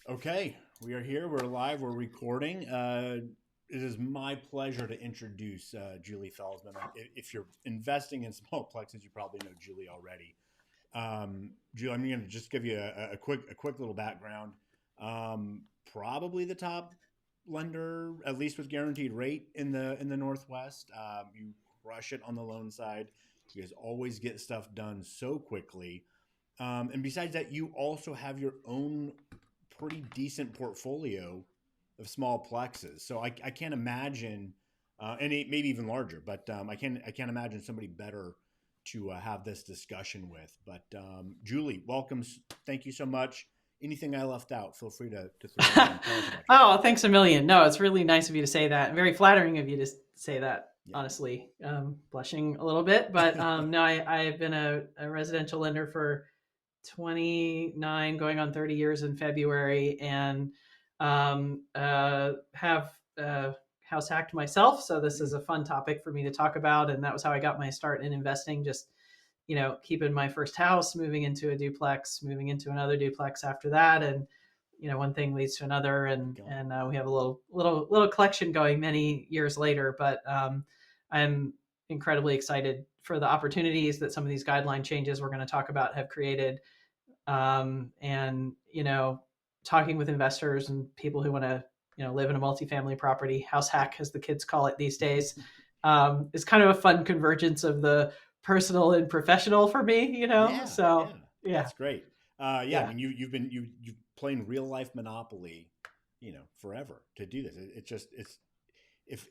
Okay, we are here. We're live. We're recording. It is my pleasure to introduce Julee Felsman. If you're investing in small plexes, you probably know Julee already. Julie, I'm going to just give you a quick little background. Probably the top lender, at least with guaranteed rate in the Northwest. You crush it on the loan side. You guys always get stuff done so quickly. And besides that, you also have your own pretty decent portfolio of small plexes. So I can't imagine, maybe even larger, but I can't imagine somebody better to have this discussion with. But Julee, welcome. Thank you so much. Anything I left out, feel free to throw it in. Tell us about Oh, thanks a million. No, it's really nice of you to say that. Very flattering of you to say that, yourself. honestly. Blushing a little bit. But Yeah. no, I've been a residential lender for 29, going on 30 years in February, and have house hacked myself. So this is a fun topic for me to talk about. And that was how I got my start in investing. Just, keeping my first house, moving into a duplex, moving into another duplex after that. And one thing leads to another, and we have a little collection going many years later. But I'm incredibly excited for the opportunities that some of these guideline changes we're going to talk about have created, and talking with investors and people who want to live in a multifamily property. House hack, as the kids call it these days, is kind of a fun convergence of the personal and professional for me. Yeah, yeah, So yeah, that's great. Yeah, I yeah. mean, you've playing real life Monopoly, forever to do this. It's if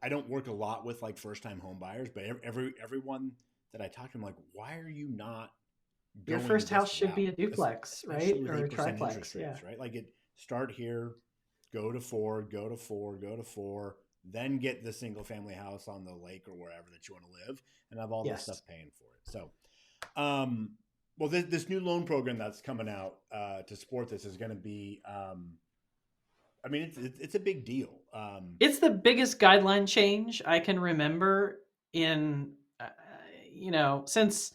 I don't work a lot with like first time home buyers, but everyone that I talk to, I'm like, why are you not Your going first this house should be route? a duplex, Especially right? with Or a 8% interest triplex. Yeah. rates, right? Like start here, go to four, go to four, go to four, then get the single family house on the lake or wherever that you want to live, and have all this stuff Yes. paying for it. So, um, well, this new loan program that's coming out to support this is going to be, I mean, it's a big deal. It's the biggest guideline change I can remember in, since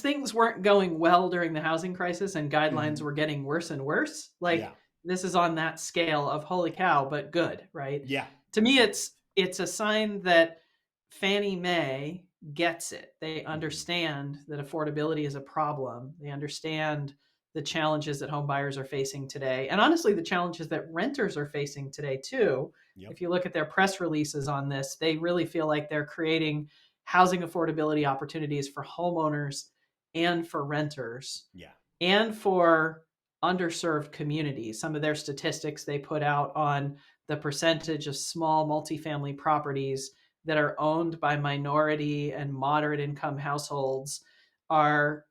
things weren't going well during the housing crisis and guidelines Mhm. were getting worse and worse. Like, Yeah, this is on that scale of holy cow, but good, right? yeah, To me, definitely. it's a sign that Fannie Mae gets it. They Hmm. understand that affordability is a problem. They understand the challenges that home buyers are facing today, and honestly, the challenges that renters are facing today too. Yep. If you look at their press releases on this, they really feel like they're creating housing affordability opportunities for homeowners and for renters Yeah. and for underserved communities. Some of their statistics they put out on the percentage of small multifamily properties that are owned by minority and moderate income households are,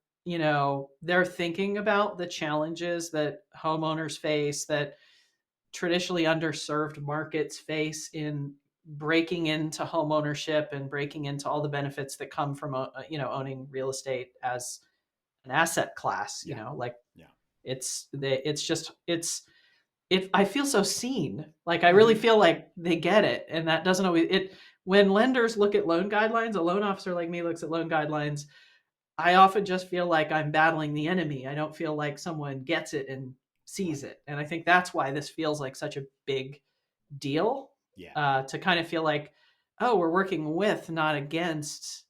they're thinking about the challenges that homeowners face, that traditionally underserved markets face in breaking into home ownership and breaking into all the benefits that come from owning real estate as an asset class. Yeah. Like, Yeah. it's I feel so seen. Like, I really Hmm. feel like they get it, and that doesn't always it when lenders look at loan guidelines. A loan officer like me looks at loan guidelines. I often just feel like I'm battling the enemy. I don't feel like someone gets it and sees Right. it. And I think that's why this feels like such a big deal, Yeah. to kind of feel like, oh, we're working with, not against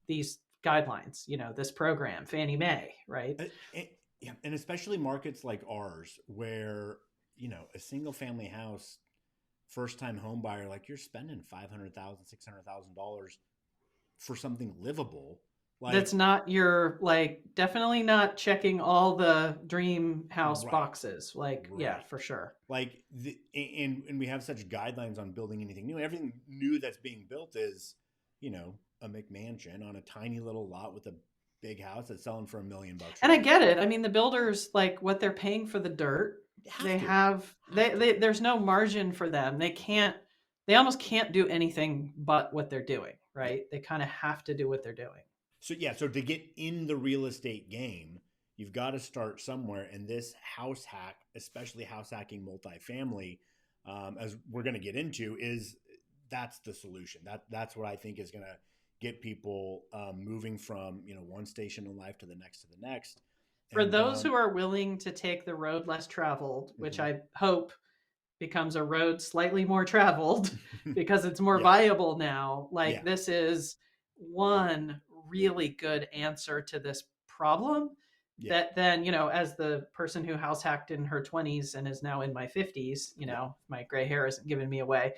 these guidelines, this program, Fannie Mae, right? Uh, and, yeah, and especially markets like ours, where a single family house, first time home buyer, like you're spending $500,000, $600,000 for something livable. That's Like, not your, like, definitely not checking all the dream house right, boxes. Like, yeah, right. for sure. Like and we have such guidelines on building anything new. Everything new that's being built is, a McMansion on a tiny little lot with a big house that's selling for $1 million a And I year. get it. I mean, the builders, like, what they're paying for the dirt, Have they to, have have to. there's no margin for them. They almost can't do anything but what they're doing, Yeah. right? They kind of have to do what they're doing. So yeah, so to get in the real estate game, you've got to start somewhere. And this house hack, especially house hacking multifamily, as we're going to get into, that's the solution. That's what I think is going to get people moving from one station in life to the next to the next. For And those who are willing to take the road less traveled, which I hope becomes a road slightly more traveled because it's more viable now, like this is one really good answer to this problem. That then, as the person who house hacked in her 20s and is now in my 50s, my gray hair isn't giving me away.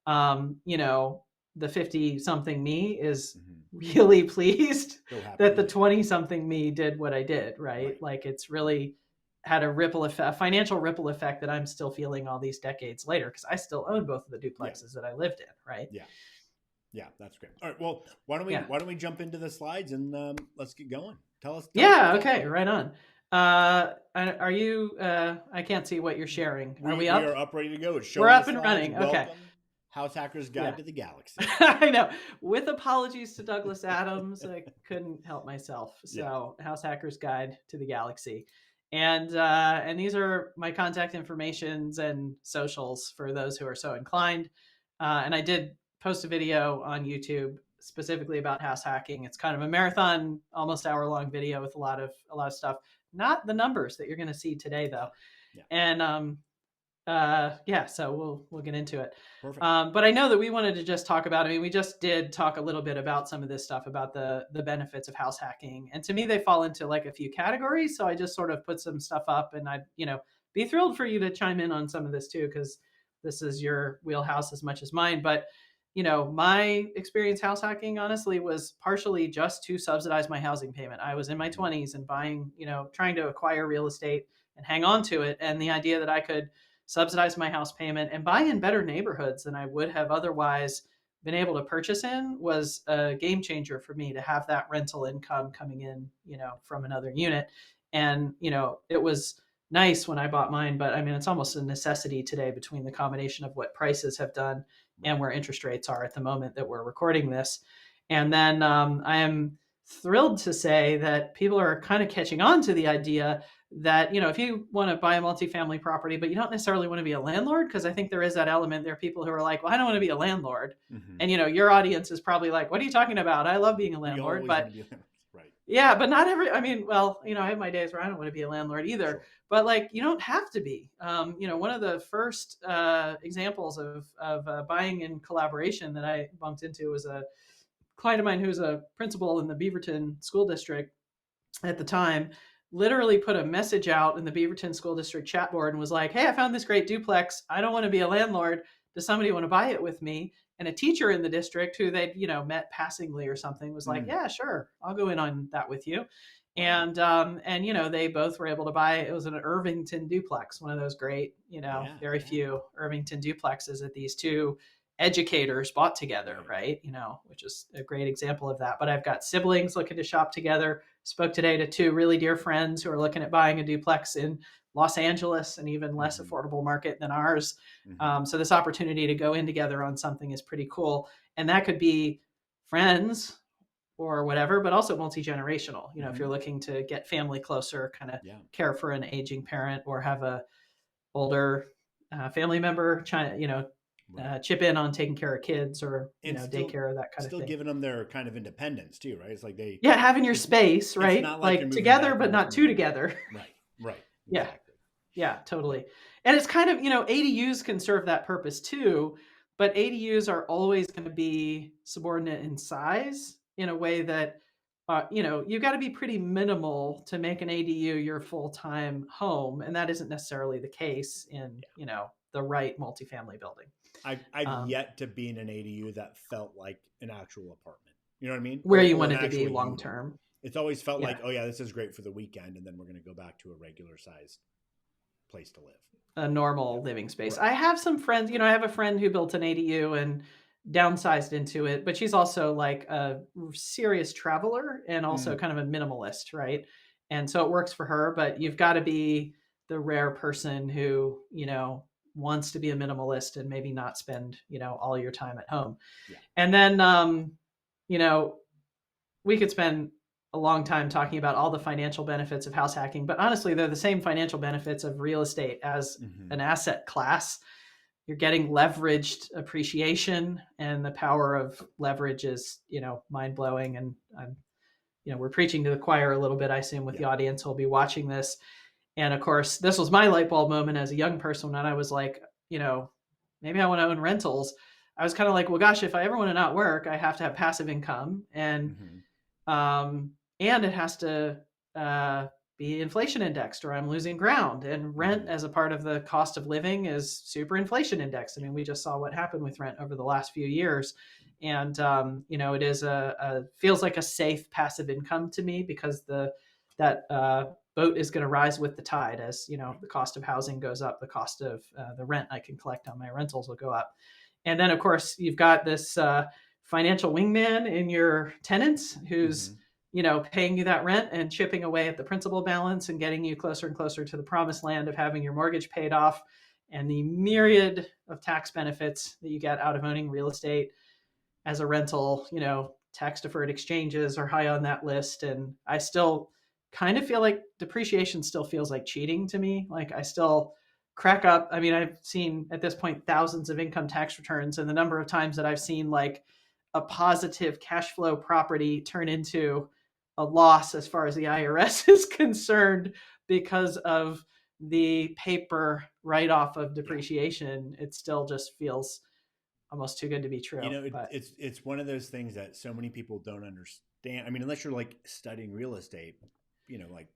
The 50 something me is really pleased that the 20 something me did what I did, right? Like it's really had a ripple effect, a financial ripple effect that I'm still feeling all these decades later, because I still own both of the duplexes that I lived in, right? Yeah, that's great. All right, well, why don't we jump into the slides and let's get going. Tell us. Okay, right on. Are you? I can't see what you're sharing. Are we up? We are up, ready to go. We're up and running. Welcome. Okay. House Hacker's Guide to the Galaxy. I know. With apologies to Douglas Adams, I couldn't help myself. So, House Hacker's Guide to the Galaxy, and these are my contact informations and socials for those who are so inclined. And I did post a video on YouTube specifically about house hacking. It's kind of a marathon, almost hour-long video with a lot of stuff. Not the numbers that you're going to see today, though. And so we'll get into it. Perfect. But I know that we wanted to just talk about, we just did talk a little bit about some of this stuff about the benefits of house hacking. And to me, they fall into like a few categories. So I just sort of put some stuff up, and I'd, be thrilled for you to chime in on some of this too, because this is your wheelhouse as much as mine. But, my experience house hacking, honestly, was partially just to subsidize my housing payment. I was in my 20s and buying, trying to acquire real estate and hang on to it. And the idea that I could subsidize my house payment and buy in better neighborhoods than I would have otherwise been able to purchase in was a game changer for me, to have that rental income coming in, from another unit. And, it was nice when I bought mine, but it's almost a necessity today between the combination of what prices have done and where interest rates are at the moment that we're recording this. And then I am thrilled to say that people are kind of catching on to the idea that, if you want to buy a multifamily property, but you don't necessarily want to be a landlord, because I think there is that element. There are people who are like, well, I don't want to be a landlord. And, your audience is probably like, what are you talking about? I love being a landlord, but yeah, but not every, I have my days where I don't want to be a landlord either, but like, you don't have to be. One of the first examples of buying in collaboration that I bumped into was a client of mine who's a principal in the Beaverton School District at the time, literally put a message out in the Beaverton School District chat board and was like, hey, I found this great duplex. I don't want to be a landlord. Does somebody want to buy it with me? And a teacher in the district who they'd, met passingly or something was like, yeah, sure, I'll go in on that with you. And they both were able to buy, it was an Irvington duplex, one of those great, very few Irvington duplexes that these two educators bought together, right? Which is a great example of that. But I've got siblings looking to shop together. Spoke today to two really dear friends who are looking at buying a duplex in Los Angeles, an even less affordable market than ours. So this opportunity to go in together on something is pretty cool. And that could be friends or whatever, but also multi-generational. If you're looking to get family closer, kind of care for an aging parent, or have a older family member, chip in on taking care of kids, or daycare, that kind of thing. Still giving them their kind of independence too, right? It's like having your space, right? Like together, but not two together. Right. Exactly. Yeah, totally. And it's kind of, ADUs can serve that purpose too, but ADUs are always going to be subordinate in size in a way that, you got to be pretty minimal to make an ADU your full-time home. And that isn't necessarily the case in, the right multifamily building. I've yet to be in an ADU that felt like an actual apartment. You know what I mean? Where you wanted to be long term. It's always felt like, oh yeah, this is great for the weekend, and then we're going to go back to a regular sized place to live. A normal living space. Right. I have some friends, I have a friend who built an ADU and downsized into it, but she's also like a serious traveler and also kind of a minimalist, right? And so it works for her, but you've got to be the rare person who, wants to be a minimalist and maybe not spend, all your time at home. Yeah. And then, we could spend a long time talking about all the financial benefits of house hacking, but honestly, they're the same financial benefits of real estate as an asset class. You're getting leveraged appreciation, and the power of leverage is, mind blowing. And I'm, we're preaching to the choir a little bit, I assume, with Yeah. the audience who'll be watching this. And of course, this was my light bulb moment as a young person when I was like, maybe I want to own rentals. I was kind of like, well, gosh, if I ever want to not work, I have to have passive income, and it has to be inflation indexed, or I'm losing ground. And rent as a part of the cost of living is super inflation indexed. I mean, we just saw what happened with rent over the last few years. And, it is feels like a safe passive income to me, because that boat is going to rise with the tide. As the cost of housing goes up, the cost of the rent I can collect on my rentals will go up. And then of course you've got this financial wingman in your tenants who's paying you that rent and chipping away at the principal balance and getting you closer and closer to the promised land of having your mortgage paid off, and the myriad of tax benefits that you get out of owning real estate as a rental. Tax deferred exchanges are high on that list. And I still kind of feel like depreciation still feels like cheating to me. Like, I still crack up. I mean, I've seen at this point thousands of income tax returns, and the number of times that I've seen like a positive cash flow property turn into a loss as far as the IRS is concerned because of the paper write-off of depreciation. It still just feels almost too good to be true. It's one of those things that so many people don't understand. I mean, unless you're like studying real estate, like,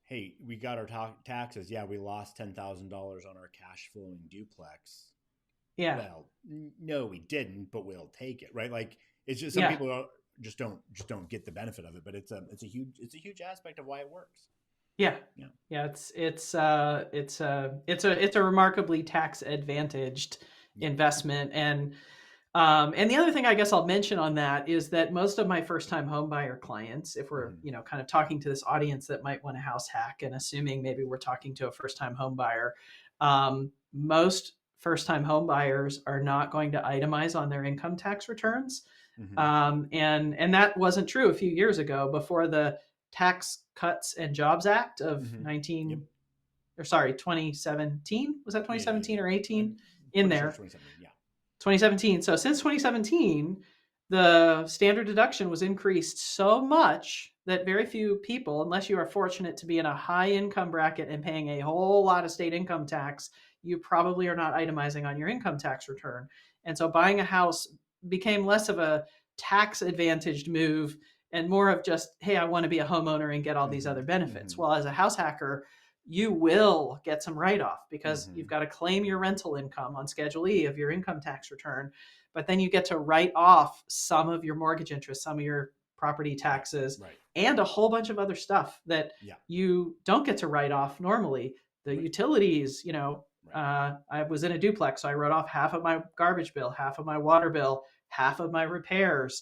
hey, we got our taxes. Yeah, we lost $10,000 on our cash flowing duplex. Yeah. Well, no, we didn't, but we'll take it, right? Like, it's just some people just don't get the benefit of it, but it's a huge aspect of why it works. Yeah. It's a remarkably tax advantaged investment. And the other thing I guess I'll mention on that is that most of my first time home buyer clients, if we're kind of talking to this audience that might want a house hack, and assuming maybe we're talking to a first time home buyer, most first time home buyers are not going to itemize on their income tax returns. And that wasn't true a few years ago, before the Tax Cuts and Jobs Act of 2017. Was that 2017 or 18? In there. 2017. So since 2017, the standard deduction was increased so much that very few people, unless you are fortunate to be in a high income bracket and paying a whole lot of state income tax, you probably are not itemizing on your income tax return. And so buying a house became less of a tax advantaged move and more of just, hey, I want to be a homeowner and get all these other benefits. Well, as a house hacker, you will get some write-off, because you've got to claim your rental income on Schedule E of your income tax return, but then you get to write off some of your mortgage interest, some of your property taxes, and a whole bunch of other stuff that you don't get to write off normally. The utilities, I was in a duplex, so I wrote off half of my garbage bill, half of my water bill, half of my repairs,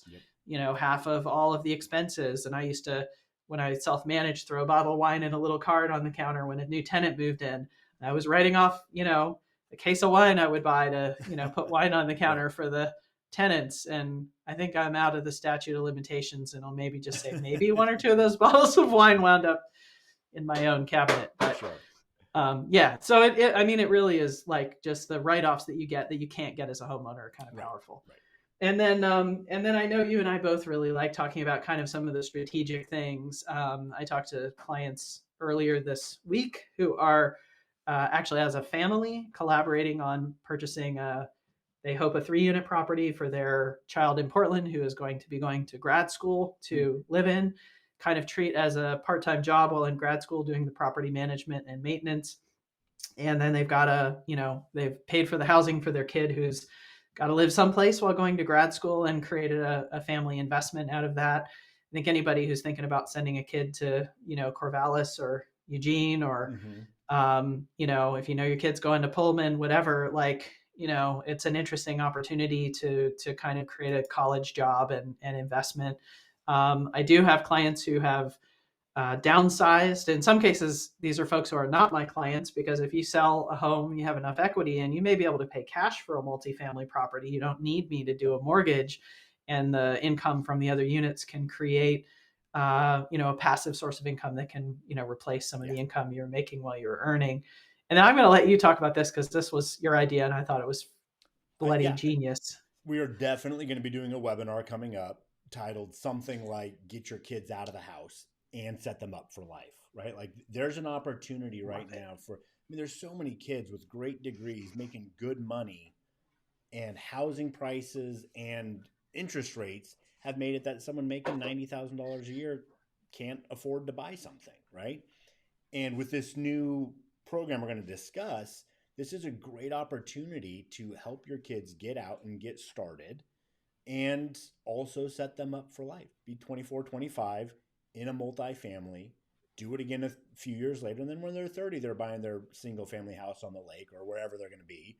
half of all of the expenses. And I used to, when I self-managed, throw a bottle of wine and a little card on the counter when a new tenant moved in. I was writing off, a case of wine I would buy to, put wine on the counter for the tenants. And I think I'm out of the statute of limitations, and I'll maybe just say maybe one or two of those bottles of wine wound up in my own cabinet. But so it really is like just the write-offs that you get that you can't get as a homeowner are kind of powerful. And then I know you and I both really like talking about kind of some of the strategic things. I talked to clients earlier this week who are actually, as a family, collaborating on purchasing they hope a 3-unit property for their child in Portland, who is going to be going to grad school to live in, kind of treat as a part-time job while in grad school, doing the property management and maintenance. And then they've got they've paid for the housing for their kid who's got to live someplace while going to grad school, and created a family investment out of that. I think anybody who's thinking about sending a kid to, Corvallis or Eugene, or, if your kid's going to Pullman, whatever, it's an interesting opportunity to kind of create a college job and investment. I do have clients who have downsized. In some cases, these are folks who are not my clients, because if you sell a home, you have enough equity and you may be able to pay cash for a multifamily property. You don't need me to do a mortgage, and the income from the other units can create, a passive source of income that can, replace some of the income you're making while you're earning. And I'm going to let you talk about this, because this was your idea and I thought it was bloody genius. We are definitely going to be doing a webinar coming up titled something like "Get Your Kids Out of the House and Set Them Up for Life." Right? Like there's an opportunity right now for. I mean, there's so many kids with great degrees making good money, and housing prices and interest rates have made it that someone making $90,000 a year can't afford to buy something, right? And with this new program we're going to discuss, this is a great opportunity to help your kids get out and get started and also set them up for life. Be 24, 25 in a multifamily, do it again a few years later. And then when they're 30, they're buying their single family house on the lake or wherever they're going to be.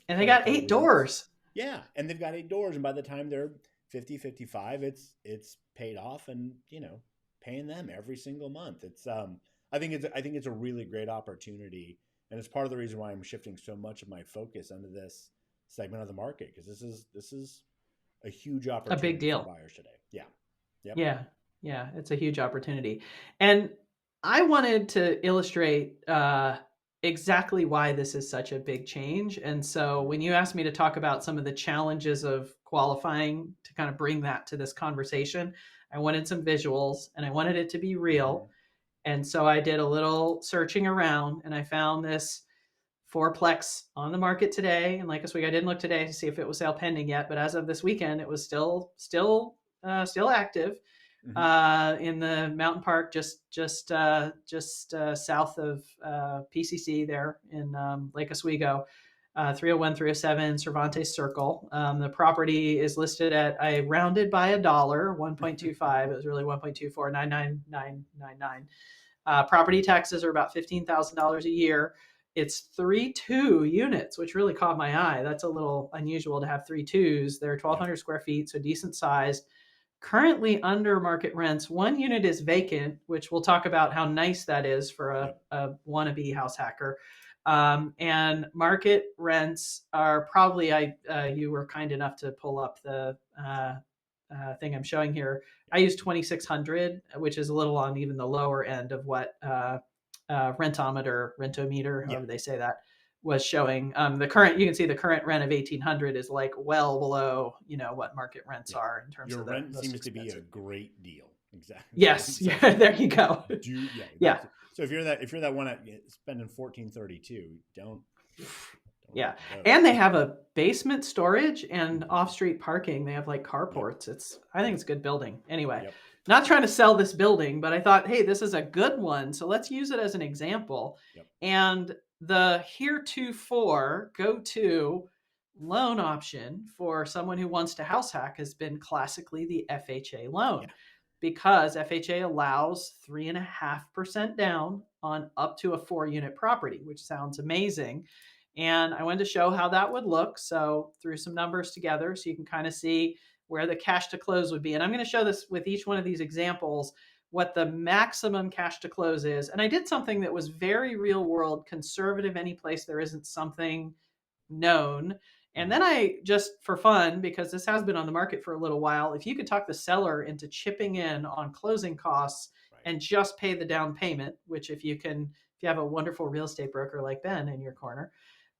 And they got 8 doors. Yeah. And they've got 8 doors. And by the time they're 50, 55, it's paid off and, paying them every single month. It's, I think it's a really great opportunity. And it's part of the reason why I'm shifting so much of my focus onto this segment of the market. Because this is a huge opportunity, a big deal for buyers today. Yeah. Yep. Yeah. It's a huge opportunity. And I wanted to illustrate exactly why this is such a big change. And so when you asked me to talk about some of the challenges of qualifying to kind of bring that to this conversation, I wanted some visuals and I wanted it to be real. Mm-hmm. And so I did a little searching around and I found this fourplex on the market today. And Lake Oswego, I didn't look today to see if it was sale pending yet, but as of this weekend, it was still active. Mm-hmm. In the mountain park, just south of PCC there in Lake Oswego, 301, 307 Cervantes Circle. The property is listed at, I rounded by $1, 1.25. It was really 1.24, 99999. Property taxes are about $15,000 a year. It's 3 2 units, which really caught my eye. That's a little unusual to have 3 2s. They're 1,200 square feet, so decent sized. Currently under market rents. 1 unit is vacant, which we'll talk about how nice that is for a wannabe house hacker. And market rents are probably, you were kind enough to pull up the thing I'm showing here. I use 2,600, which is a little on even the lower end of what rentometer, however they say that, was showing. The current, you can see the current rent of 1,800 is like well below, what market rents are in terms your of the rent seems expensive. to be a great deal. Exactly. Yes. So, yeah. There you go. Yeah. So if you're that one at spending $1,432, don't. Yeah. And they have a basement storage and off-street parking. They have like carports. I think it's a good building. Anyway, not trying to sell this building, but I thought, hey, this is a good one. So let's use it as an example. And the heretofore go-to loan option for someone who wants to house hack has been classically the FHA loan, because FHA allows 3.5% down on up to a 4-unit property, which sounds amazing. And I wanted to show how that would look. So threw some numbers together so you can kind of see where the cash to close would be. And I'm going to show this with each one of these examples, what the maximum cash to close is. And I did something that was very real world, conservative, any place there isn't something known. And then I just, for fun, because this has been on the market for a little while, if you could talk the seller into chipping in on closing costs and just pay the down payment, which if you have a wonderful real estate broker like Ben in your corner,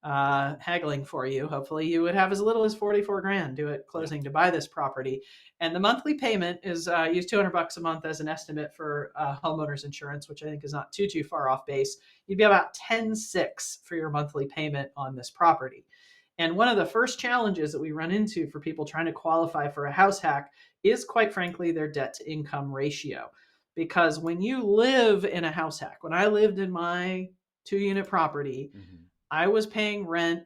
haggling for you, hopefully you would have as little as $44,000 do it closing to buy this property. And the monthly payment is use $200 a month as an estimate for homeowners insurance, which I think is not too far off base. You'd be about $10,600 for your monthly payment on this property. And one of the first challenges that we run into for people trying to qualify for a house hack is, quite frankly, their debt to income ratio. Because when you live in a house hack, when I lived in my 2-unit property, I was paying rent.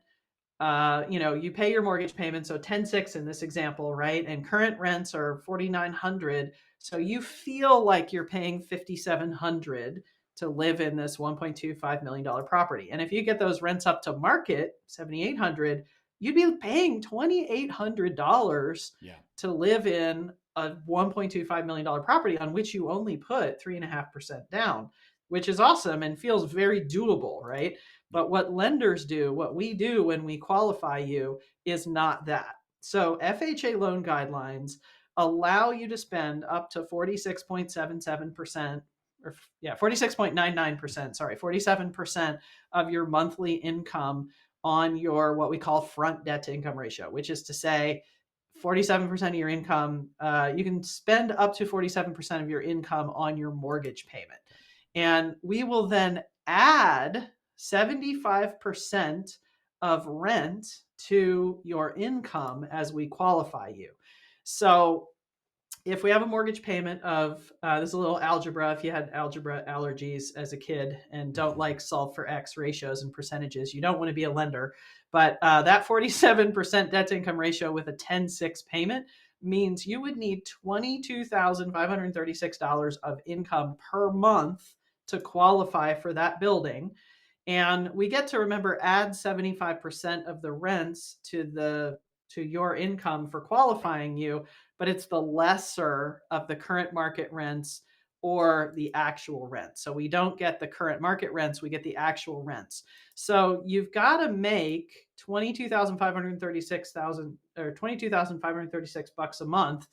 You pay your mortgage payment, so $10,600 in this example, right? And current rents are $4,900, so you feel like you're paying $5,700 to live in this $1.25 million property. And if you get those rents up to market, $7,800, you'd be paying $2,800 to live in a $1.25 million property on which you only put 3.5% down, which is awesome and feels very doable, right? But what lenders do, what we do when we qualify you, is not that. So FHA loan guidelines allow you to spend up to 46.77%, 46.99%, 47% of your monthly income on your what we call front debt to income ratio, which is to say 47% of your income. You can spend up to 47% of your income on your mortgage payment. And we will then add 75% of rent to your income as we qualify you. So if we have a mortgage payment of, this is a little algebra, if you had algebra allergies as a kid and don't like solve for X ratios and percentages, you don't want to be a lender. But that 47% debt to income ratio with a 10-6 payment means you would need $22,536 of income per month to qualify for that building. And we get to, remember, add 75% of the rents to your income for qualifying you, but it's the lesser of the current market rents or the actual rent. So we don't get the current market rents, we get the actual rents. So you've got to make $22,536 a month,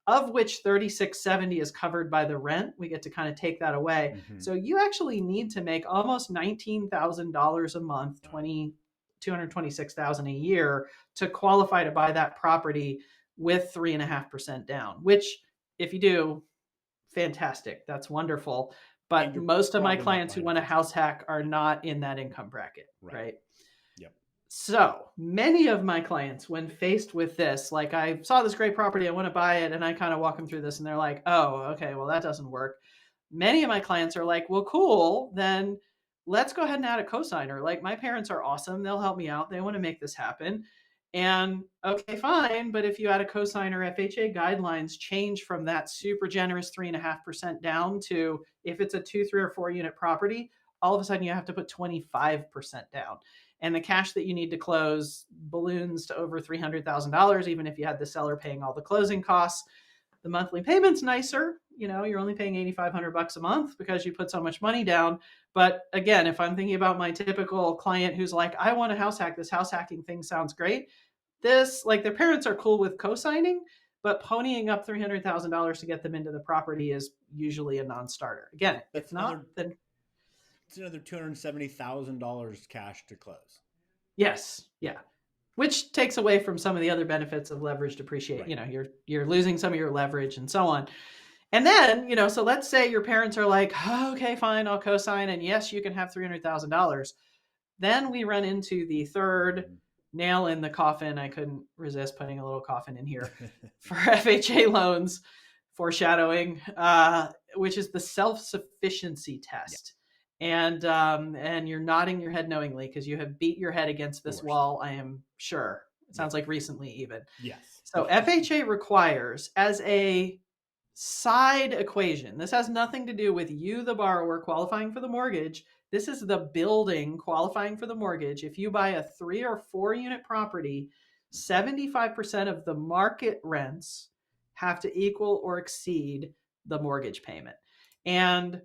of which $36.70 is covered by the rent. We get to kind of take that away. Mm-hmm. So you actually need to make almost $19,000 a month, $226,000 a year to qualify to buy that property with 3.5% down, which if you do, fantastic. That's wonderful. But most of my clients who want a house hack are not in that income bracket, right? Yep. So many of my clients, when faced with this, like, I saw this great property, I want to buy it, and I kind of walk them through this and they're like, oh, okay, well, that doesn't work. Many of my clients are like, well, cool, then let's go ahead and add a cosigner. Like, my parents are awesome. They'll help me out. They want to make this happen. And okay, fine. But if you add a cosigner, FHA guidelines change from that super generous 3.5% down to, if it's a 2, 3, or 4 unit property, all of a sudden you have to put 25% down. And the cash that you need to close balloons to over $300,000, even if you had the seller paying all the closing costs. The monthly payment's nicer. You know, you're only paying $8,500 a month because you put so much money down. But again, if I'm thinking about my typical client who's like, I want a house hack, this house hacking thing sounds great. This, like, their parents are cool with co-signing, but ponying up $300,000 to get them into the property is usually a non-starter. Again, if not, then it's another $270,000 cash to close. Yes, yeah. Which takes away from some of the other benefits of leverage depreciate. Right. You know, you're losing some of your leverage and so on. And then, you know, so let's say your parents are like, oh, okay, fine, I'll co-sign, and yes, you can have $300,000. Then we run into the third nail in the coffin. I couldn't resist putting a little coffin in here for FHA loans, foreshadowing, which is the self-sufficiency test. Yeah. And you're nodding your head knowingly because you have beat your head against this wall, I am sure. It sounds like recently even. Yes. So FHA requires, as a side equation, this has nothing to do with you, the borrower, qualifying for the mortgage. This is the building qualifying for the mortgage. If you buy a 3 or 4 unit property, 75% of the market rents have to equal or exceed the mortgage payment. And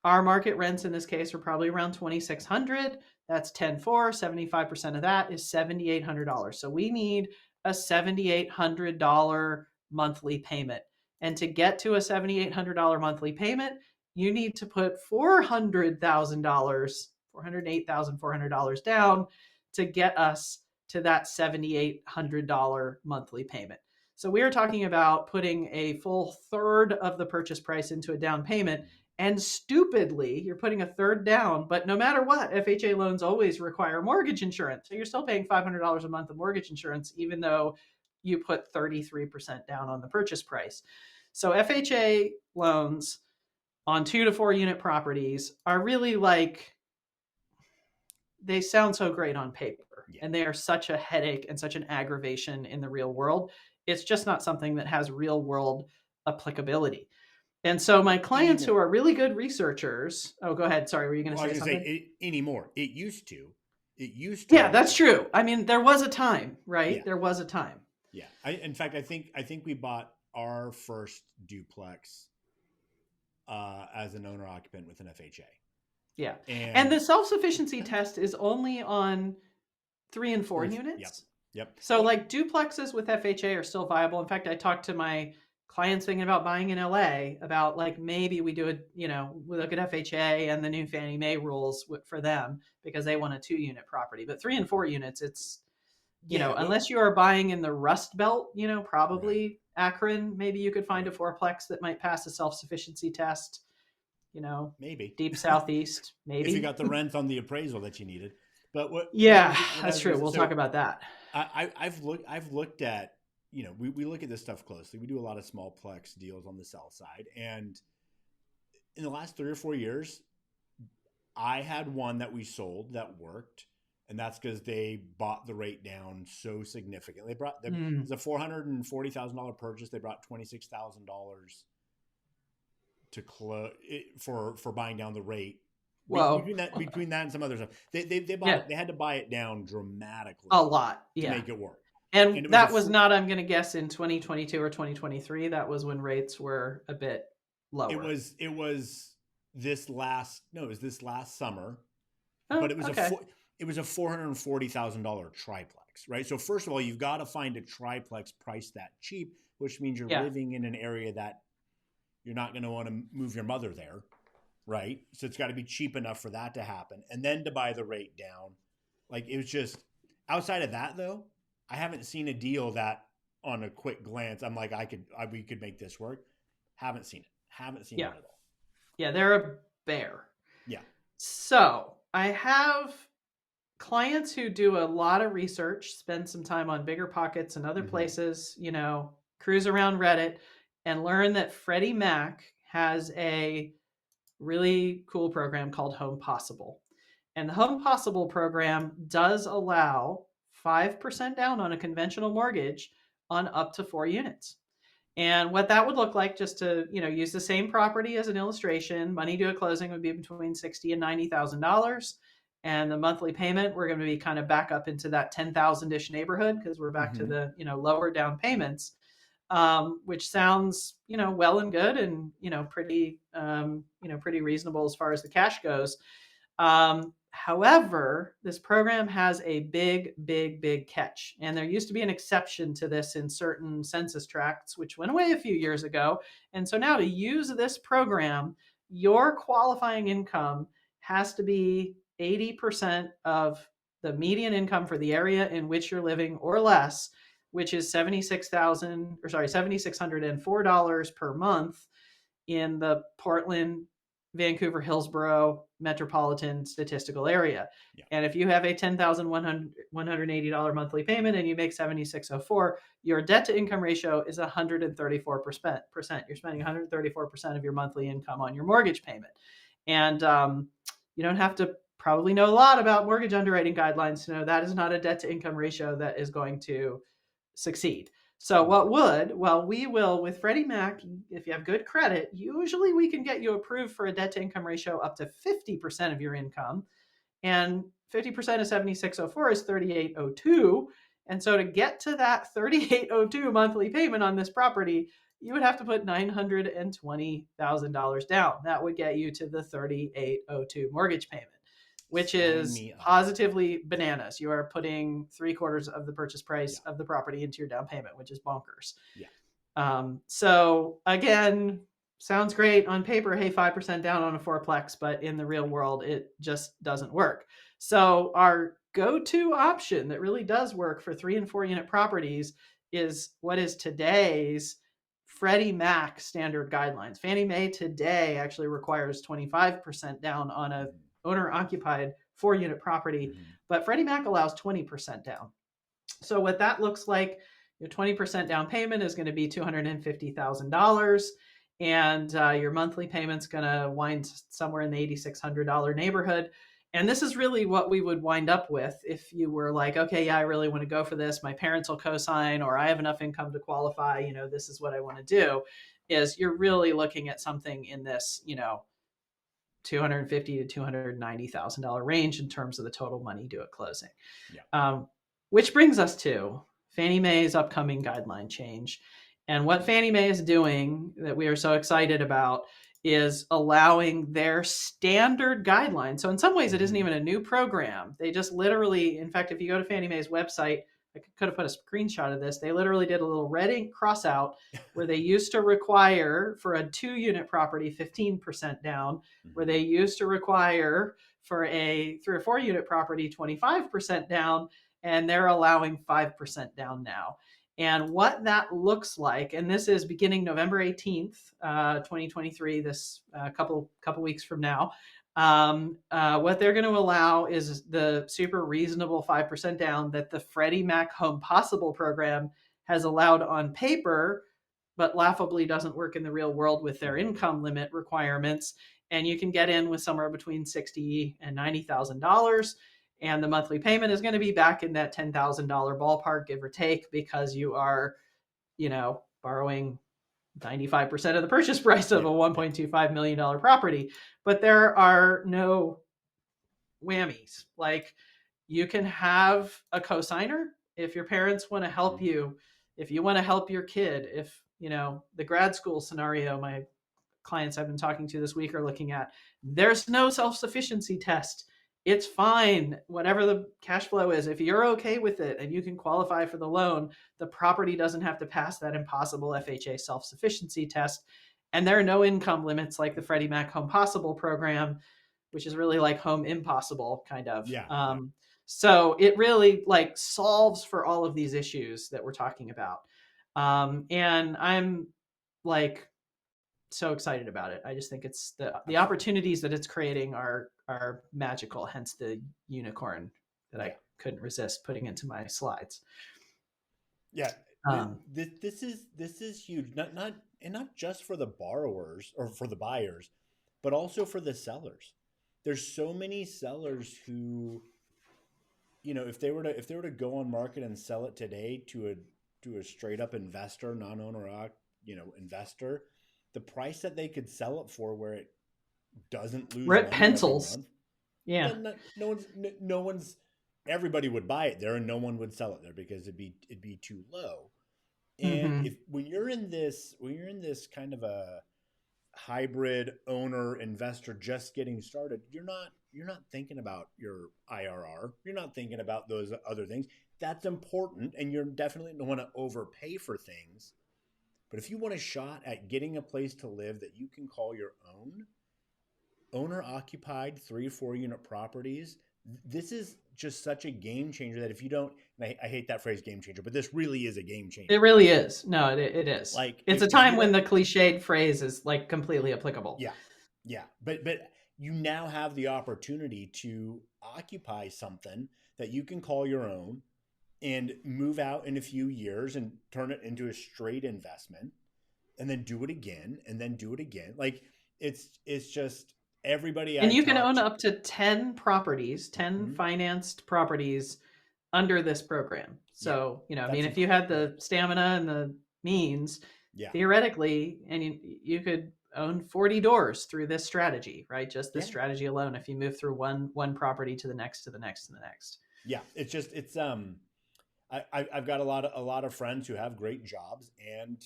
our market rents in this case are probably around $2,600. That's 10-4. 75% of that is $7,800. So we need a $7,800 monthly payment. And to get to a $7,800 monthly payment, you need to put $400,000, $408,400 down to get us to that $7,800 monthly payment. So we are talking about putting a full third of the purchase price into a down payment. And stupidly, you're putting a third down, but no matter what, FHA loans always require mortgage insurance. So you're still paying $500 a month of mortgage insurance, even though you put 33% down on the purchase price. So FHA loans on 2 to 4 unit properties are really like, they sound so great on paper, and they are such a headache and such an aggravation in the real world. It's just not something that has real world applicability. And so my clients who are really good researchers, oh, go ahead. Sorry, were you going to say something? Anymore. It used to. Yeah, that's true. I mean, there was a time, right? Yeah. There was a time. Yeah. In fact, I think we bought our first duplex as an owner-occupant with an FHA. Yeah. And the self-sufficiency test is only on 3 and 4 units. Yep. So like duplexes with FHA are still viable. In fact, I talked to my clients thinking about buying in LA about, like, maybe we do we look at FHA and the new Fannie Mae rules for them because they want a 2 unit property, but 3 and 4 units, Yeah. Unless you are buying in the Rust Belt, probably Akron, maybe you could find a fourplex that might pass a self-sufficiency test, Maybe. deep Southeast, If you maybe. got the rent on the appraisal that you needed. But Yeah, what I that's was true. gonna say, We'll so talk about that. I've looked at, we look at this stuff closely. We do a lot of small plex deals on the sell side. And in the last 3 or 4 years, I had one that we sold that worked. And that's because they bought the rate down so significantly. It was a $440,000 purchase. They brought $26,000 to close for buying down the rate. Whoa. Between that and some other stuff, they bought Yeah. it. They had to buy it down dramatically A lot. to Yeah. make it work. And that was not, I'm going to guess, in 2022 or 2023. That was when rates were a bit lower. It was this last summer, Oh, but it was okay. it was a $440,000 triplex, right? So first of all, you've got to find a triplex priced that cheap, which means you're living in an area that you're not going to want to move your mother there, right? So it's got to be cheap enough for that to happen, and then to buy the rate down. Like, it was just, outside of that though, I haven't seen a deal that on a quick glance I'm like, we could make this work. Haven't seen it at all. Yeah, they're a bear. Yeah. So I have clients who do a lot of research, spend some time on Bigger Pockets and other places, cruise around Reddit, and learn that Freddie Mac has a really cool program called Home Possible. And the Home Possible program does allow 5% down on a conventional mortgage on up to 4 units. And what that would look like, just to use the same property as an illustration, money due at closing would be between $60,000 and $90,000, and the monthly payment, we're going to be kind of back up into that 10,000-ish neighborhood, because we're back to the lower down payments, which sounds well and good, and pretty reasonable as far as the cash goes. However, this program has a big catch. And there used to be an exception to this in certain census tracts, which went away a few years ago. And so now, to use this program, your qualifying income has to be 80% of the median income for the area in which you're living or less, which is $7,604 per month in the Portland, Vancouver, Hillsboro metropolitan statistical area. Yeah. And if you have a $10,180 monthly payment and you make $7,604, your debt to income ratio is 134%. You're spending 134% of your monthly income on your mortgage payment. And you don't have to probably know a lot about mortgage underwriting guidelines to know that is not a debt to income ratio that is going to succeed. So we will, with Freddie Mac, if you have good credit, usually we can get you approved for a debt to income ratio up to 50% of your income. And 50% of 7,604 is 3,802. And so to get to that 3,802 monthly payment on this property, you would have to put $920,000 down. That would get you to the 3,802 mortgage payment, which is positively bananas. You are putting 3/4 of the purchase price of the property into your down payment, which is bonkers. Yeah. So again, sounds great on paper. Hey, 5% down on a fourplex, but in the real world, it just doesn't work. So our go-to option that really does work for 3 and 4 unit properties is what is today's Freddie Mac standard guidelines. Fannie Mae today actually requires 25% down on a owner-occupied 4-unit property, but Freddie Mac allows 20% down. So what that looks like, your 20% down payment is going to be $250,000, and your monthly payment's going to wind somewhere in the $8,600 neighborhood. And this is really what we would wind up with if you were like, okay, yeah, I really want to go for this. My parents will co-sign, or I have enough income to qualify. This is what I want to do. Is you're really looking at something in this, $250,000 to $290,000 range in terms of the total money due at closing. Yeah. Which brings us to Fannie Mae's upcoming guideline change. And what Fannie Mae is doing that we are so excited about is allowing their standard guidelines. So in some ways, it isn't even a new program. They just literally, in fact, if you go to Fannie Mae's website, I could have put a screenshot of this. They literally did a little red ink cross out where they used to require for a 2-unit property 15% down, where they used to require for a 3 or 4 unit property 25% down. and they're allowing 5% down now. And what that looks like, and this is beginning November 18th, 2023, this couple weeks from now, what they're going to allow is the super reasonable 5% down that the Freddie Mac Home Possible program has allowed on paper, but laughably doesn't work in the real world with their income limit requirements. And you can get in with somewhere between $60,000 and $90,000. And the monthly payment is going to be back in that $10,000 ballpark, give or take, because you are, borrowing 95% of the purchase price of a $1.25 million property. But there are no whammies. Like, you can have a cosigner if your parents want to help you, if you want to help your kid, if, the grad school scenario my clients I've been talking to this week are looking at, there's no self-sufficiency test. It's fine, whatever the cash flow is. If you're okay with it and you can qualify for the loan, the property doesn't have to pass that impossible FHA self-sufficiency test. And there are no income limits like the Freddie Mac Home Possible program, which is really like Home Impossible kind of. Yeah. So it really like solves for all of these issues that we're talking about. And I'm like so excited about it. I just think it's the opportunities that it's creating are magical, hence the unicorn that I couldn't resist putting into my slides. Yeah. This is huge. Not just for the borrowers or for the buyers, but also for the sellers. There's so many sellers who, if they were to go on market and sell it today to a straight up investor, non-owner, investor, the price that they could sell it for, where it doesn't lose money pencils. Yeah. No one's. Everybody would buy it there, and no one would sell it there because it'd be too low. And when you're in this kind of a hybrid owner investor just getting started, you're not thinking about your IRR. You're not thinking about those other things. That's important, and you're definitely don't want to overpay for things. But if you want a shot at getting a place to live that you can call your own, owner-occupied 3-4 unit properties, this is just such a game changer that if you don't, and I hate that phrase game changer, but this really is a game changer. It really is. No, it is. Like, it's a time when the cliched phrase is like completely applicable. Yeah. But you now have the opportunity to occupy something that you can call your own and move out in a few years and turn it into a straight investment, and then do it again, and then do it again. Like, it's just everybody. And you can own up to 10 properties, 10 financed properties under this program. So, if you had the stamina and the means, theoretically, and you could own 40 doors through this strategy, right? Just this strategy alone, if you move through one property to the next, to the next, to the next. Yeah. I've got a lot of friends who have great jobs and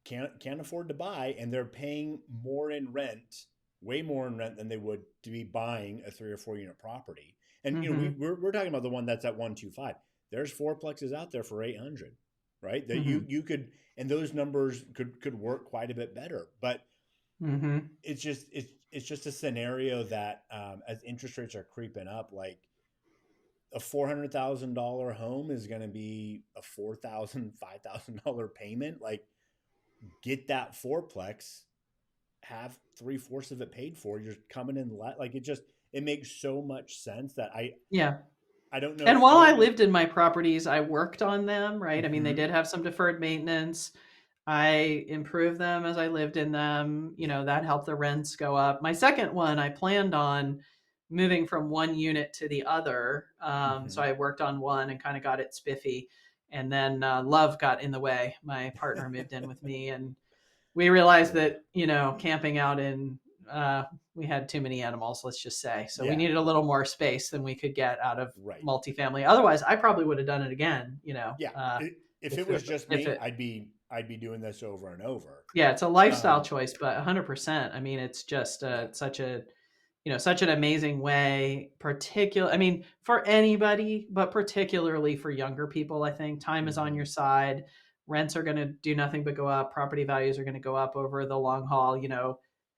can't afford to buy, and they're paying more in rent, way more in rent than they would to be buying a 3 or 4 unit property. And we're talking about the one that's at 125. There's fourplexes out there for 800, right? That you could, and those numbers could work quite a bit better. But it's just a scenario that as interest rates are creeping up, like, a $400,000 home is going to be a $4,000, $5,000 payment. Like, get that fourplex, have 3/4 of it paid for. You're coming in like it makes so much sense that I don't know. And while I lived in my properties, I worked on them, right? I mean, they did have some deferred maintenance. I improved them as I lived in them. That helped the rents go up. My second one, I planned on moving from one unit to the other. So I worked on one and kind of got it spiffy. And then love got in the way. My partner moved in with me, and we realized that, camping out in, we had too many animals, let's just say. So we needed a little more space than we could get out of multifamily. Otherwise, I probably would have done it again, If it was just me, I'd be doing this over and over. Yeah, it's a lifestyle choice, but 100%. I mean, it's just such an amazing way, for anybody, but particularly for younger people. I think time is on your side. Rents are going to do nothing but go up. Property values are going to go up over the long haul.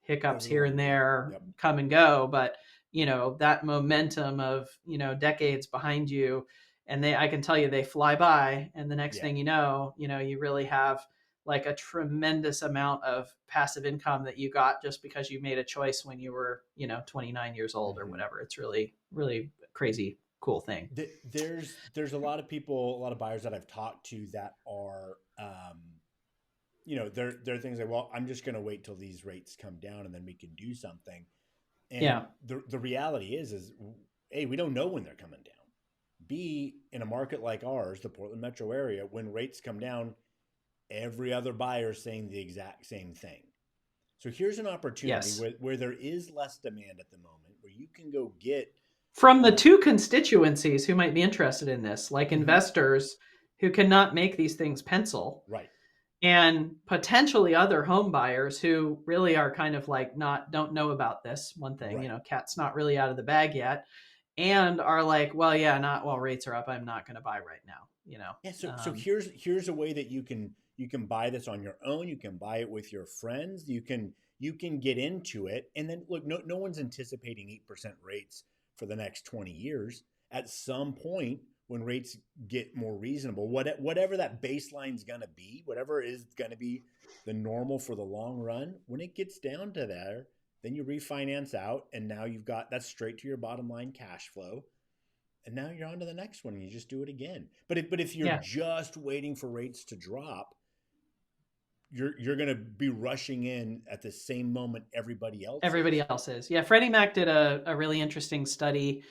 Hiccups here and there come and go, but that momentum of decades behind you, and I can tell you they fly by, and the next Yeah. thing you really have like a tremendous amount of passive income that you got just because you made a choice when you were 29 years old or whatever. It's really, really crazy cool thing. There's a lot of people, a lot of buyers that I've talked to that are, they're things like, well, I'm just going to wait till these rates come down and then we can do something. And Yeah. the reality is A, we don't know when they're coming down. B, in a market like ours, the Portland metro area, when rates come down, every other buyer is saying the exact same thing. So here's an opportunity where there is less demand at the moment, where you can go get from the two constituencies who might be interested in this, like Mhm. investors who cannot make these things pencil, Right. and potentially other home buyers who really are kind of like don't know about this one thing. Right. Cat's not really out of the bag yet, and are like, well, yeah, not while rates are up. I'm not going to buy right now. Yeah. So here's a way that you can buy this on your own. You can buy it with your friends. You can get into it, and then look. No one's anticipating 8% rates for the next 20 years. At some point, when rates get more reasonable, whatever that baseline's going to be, whatever is going to be the normal for the long run, when it gets down to there, then you refinance out, and now you've got that's straight to your bottom line cash flow. And now you're on to the next one and you just do it again. But if you're just waiting for rates to drop, you're going to be rushing in at the same moment everybody else is. Yeah. Freddie Mac did a really interesting study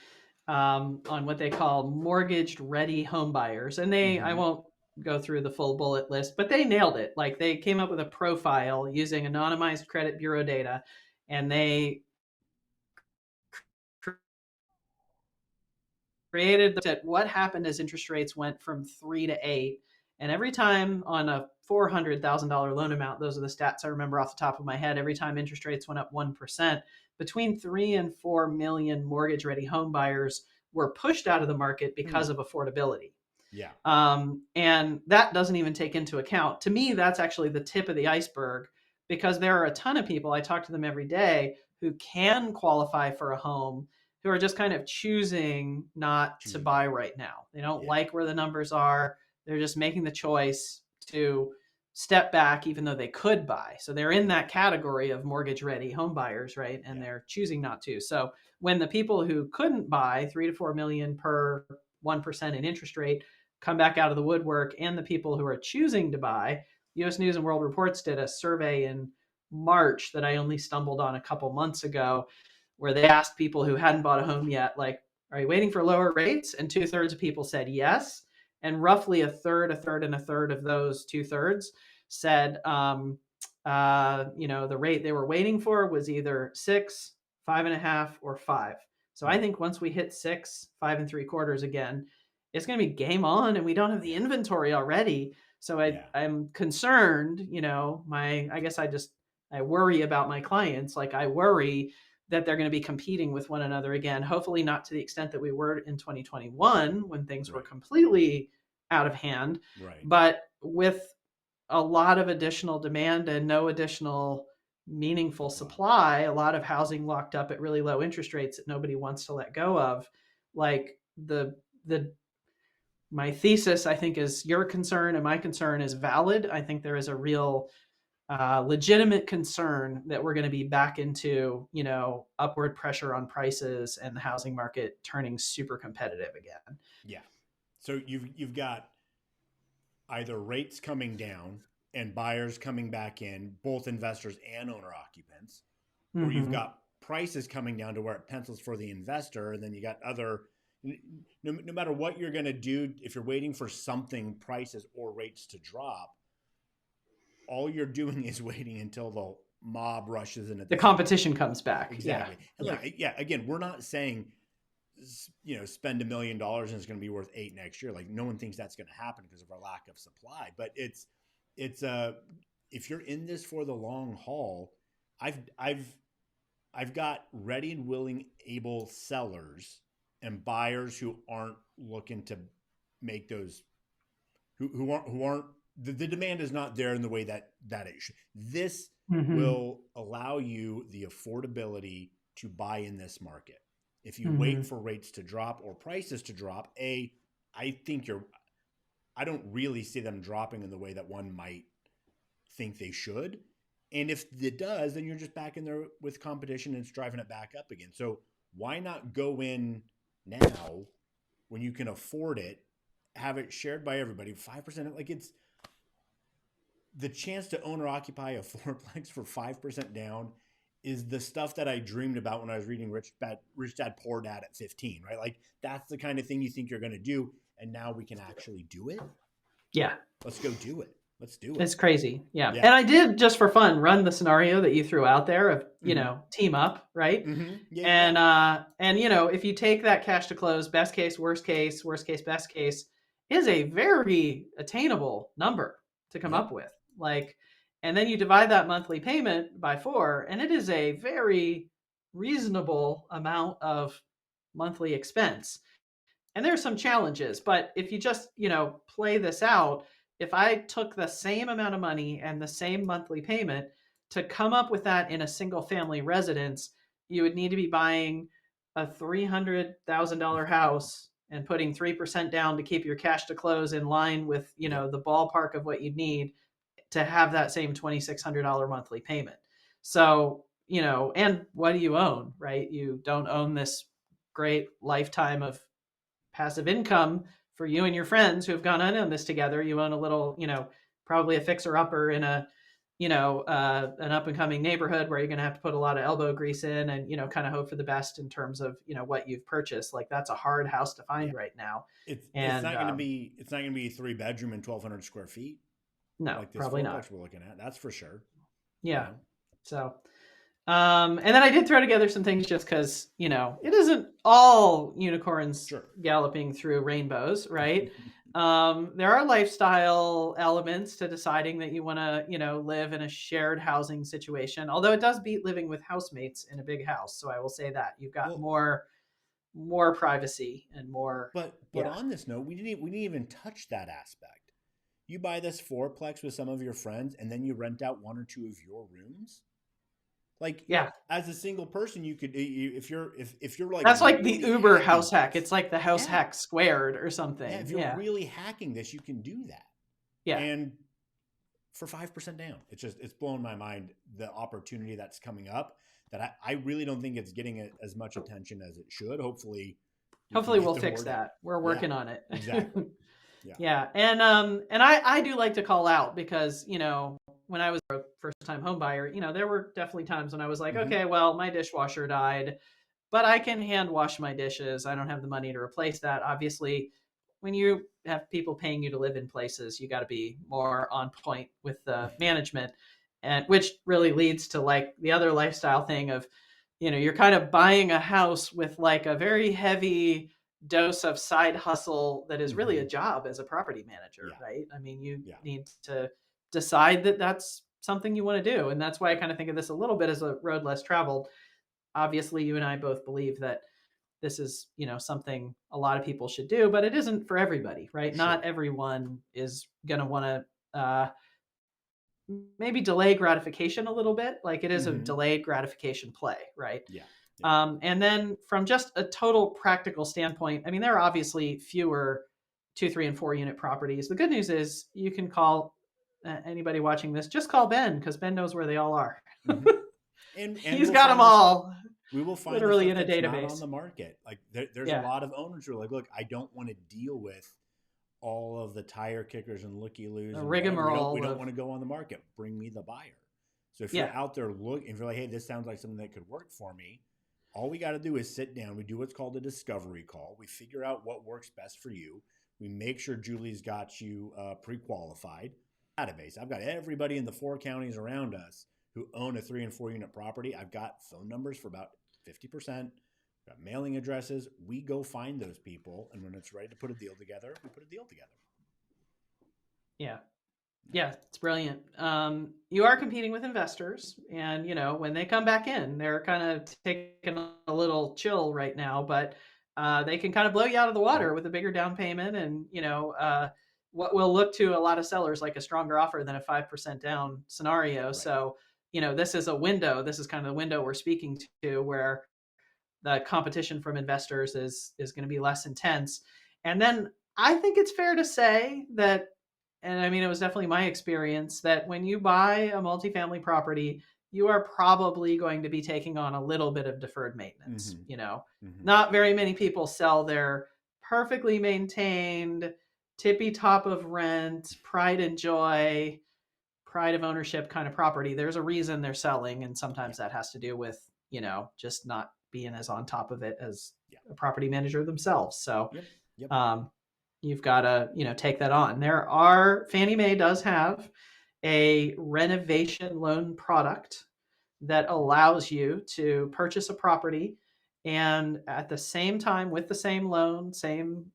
on what they call mortgaged ready home buyers. And I won't go through the full bullet list, but they nailed it. Like they came up with a profile using anonymized credit bureau data, and they created what happened as interest rates went from 3 to 8. And every time on a $400,000 loan amount, those are the stats I remember off the top of my head, every time interest rates went up 1%, between 3 and 4 million mortgage ready home buyers were pushed out of the market because of affordability. Yeah. And that doesn't even take into account, to me, that's actually the tip of the iceberg, because there are a ton of people, I talk to them every day, who can qualify for a home, who are just kind of choosing not to buy right now. They don't like where the numbers are. They're just making the choice to step back, even though they could buy. So they're in that category of mortgage ready home buyers, right? And they're choosing not to. So when the people who couldn't buy 3 to 4 million per 1% in interest rate come back out of the woodwork, and the people who are choosing to buy, US News and World Reports did a survey in March that I only stumbled on a couple months ago, where they asked people who hadn't bought a home yet, like, are you waiting for lower rates? And 2/3 of people said yes. And roughly a third, and a third of those 2/3 said, the rate they were waiting for was either 6, 5.5, or 5. So I think once we hit 6, 5 3/4 again, it's going to be game on, and we don't have the inventory already. So I'm concerned, I guess I worry about my clients. Like I worry that they're going to be competing with one another again. Hopefully not to the extent that we were in 2021 when things were completely out of hand, but with a lot of additional demand and no additional meaningful supply, a lot of housing locked up at really low interest rates that nobody wants to let go of. Like my thesis, I think, is your concern and my concern is valid. I think there is a real legitimate concern that we're going to be back into, upward pressure on prices and the housing market turning super competitive again. Yeah. So you've got either rates coming down and buyers coming back in, both investors and owner occupants, or you've got prices coming down to where it pencils for the investor, and then you got other. No matter what you're going to do, if you're waiting for something, prices or rates to drop, all you're doing is waiting until the mob rushes in. The competition comes back. Exactly. Yeah. Again, we're not saying, spend $1 million and it's going to be worth 8 next year. Like no one thinks that's going to happen because of our lack of supply. But it's if you're in this for the long haul, I've got ready and willing, able sellers and buyers who aren't looking to make those, who aren't the demand is not there in the way that it should. This will allow you the affordability to buy in this market. If you wait for rates to drop or prices to drop, I think I don't really see them dropping in the way that one might think they should. And if it does, then you're just back in there with competition and it's driving it back up again. So why not go in now when you can afford it, have it shared by everybody, 5%? Like, it's the chance to own or occupy a fourplex for 5% down is the stuff that I dreamed about when I was reading Rich Dad Poor Dad at 15, right? Like, that's the kind of thing you think you're going to do. And now we can actually do it. Yeah. Let's go do it. Let's do it. It's crazy. Yeah. Yeah. And I did, just for fun, run the scenario that you threw out there of, you know, team up, right? And you know, if you take that cash to close, best case, worst case, best case, is a very attainable number to come up with. Like, and then you divide that monthly payment by 4, and it is a very reasonable amount of monthly expense. And there's some challenges, but if you just, you know, play this out, if I took the same amount of money and the same monthly payment to come up with that in a single family residence, you would need to be buying a $300,000 house and putting 3% down to keep your cash to close in line with, you know, the ballpark of what you need to have that same $2,600 monthly payment. So, you know, and what do you own, right? You don't own this great lifetime of passive income for you and your friends who have gone on this together. You own a little, you know, probably a fixer upper in a, you know, an up and coming neighborhood where you're going to have to put a lot of elbow grease in and, you know, kind of hope for the best in terms of, you know, what you've purchased. Like, that's a hard house to find right now. It's not going to be 3-bedroom and 1,200 square feet. No, like this probably not. We're looking at, that's for sure. Yeah. You know? So, and then I did throw together some things just because, you know, it isn't all unicorns galloping through rainbows, right? There are lifestyle elements to deciding that you want to, you know, live in a shared housing situation, although it does beat living with housemates in a big house. So I will say that you've got more privacy and more. But on this note, we didn't even touch that aspect. You buy this fourplex with some of your friends and then you rent out 1 or 2 of your rooms. Like, as a single person, you could, if you're like, that's like the Uber house hack. It's like the house hack squared or something. Yeah, if you're really hacking this, you can do that. Yeah. And for 5% down, it's blown my mind, the opportunity that's coming up that I really don't think it's getting as much attention as it should. Hopefully we'll fix that. We're working on it. Exactly. Yeah. And I do like to call out because, you know, when I was a first-time home buyer, you know, there were definitely times when I was like, okay, well, my dishwasher died, but I can hand wash my dishes. I don't have the money to replace that. Obviously, when you have people paying you to live in places, you got to be more on point with the management, and which really leads to like the other lifestyle thing of, you know, you're kind of buying a house with like a very heavy dose of side hustle that is really a job as a property manager, right? I mean, you need to decide that that's something you want to do. And that's why I kind of think of this a little bit as a road less traveled. Obviously, you and I both believe that this is, you know, something a lot of people should do, but it isn't for everybody, right? Sure. Not everyone is going to want to maybe delay gratification a little bit. Like, it is a delayed gratification play, right? Yeah. And then from just a total practical standpoint, I mean, there are obviously fewer 2, 3, and 4 unit properties. The good news is you can call anybody watching this, just call Ben, because Ben knows where they all are. And he's got them all. We will find literally in a database not on the market. Like, there's a lot of owners who are like, look, I don't want to deal with all of the tire kickers and looky-loos. The rigmarole. We don't want to go on the market. Bring me the buyer. So if you're out there looking, if you're like, hey, this sounds like something that could work for me, all we got to do is sit down. We do what's called a discovery call. We figure out what works best for you. We make sure Julie's got you pre-qualified. Database. I've got everybody in the 4 counties around us who own a 3 and 4 unit property. I've got phone numbers for about 50%. I've got mailing addresses. We go find those people, and when it's ready to put a deal together, we put a deal together. Yeah, it's brilliant. You are competing with investors, and you know, when they come back in, they're kind of taking a little chill right now, but they can kind of blow you out of the water with a bigger down payment, and you know, what will look to a lot of sellers like a stronger offer than a 5% down scenario. Right. So, you know, this is a window. This is kind of the window we're speaking to, where the competition from investors is going to be less intense. And then I think it's fair to say that, and I mean, it was definitely my experience that when you buy a multifamily property, you are probably going to be taking on a little bit of deferred maintenance. Mm-hmm. You know, Mm-hmm. not very many people sell their perfectly maintained, tippy top of rent, pride and joy, pride of ownership kind of property. There's a reason they're selling, and Yeah. sometimes that has to do with, just not being as on top of it as Yeah. a property manager themselves. So, Yep. Yep. um, you've got to, take that on. Fannie Mae does have a renovation loan product that allows you to purchase a property and at the same time with the same loan, same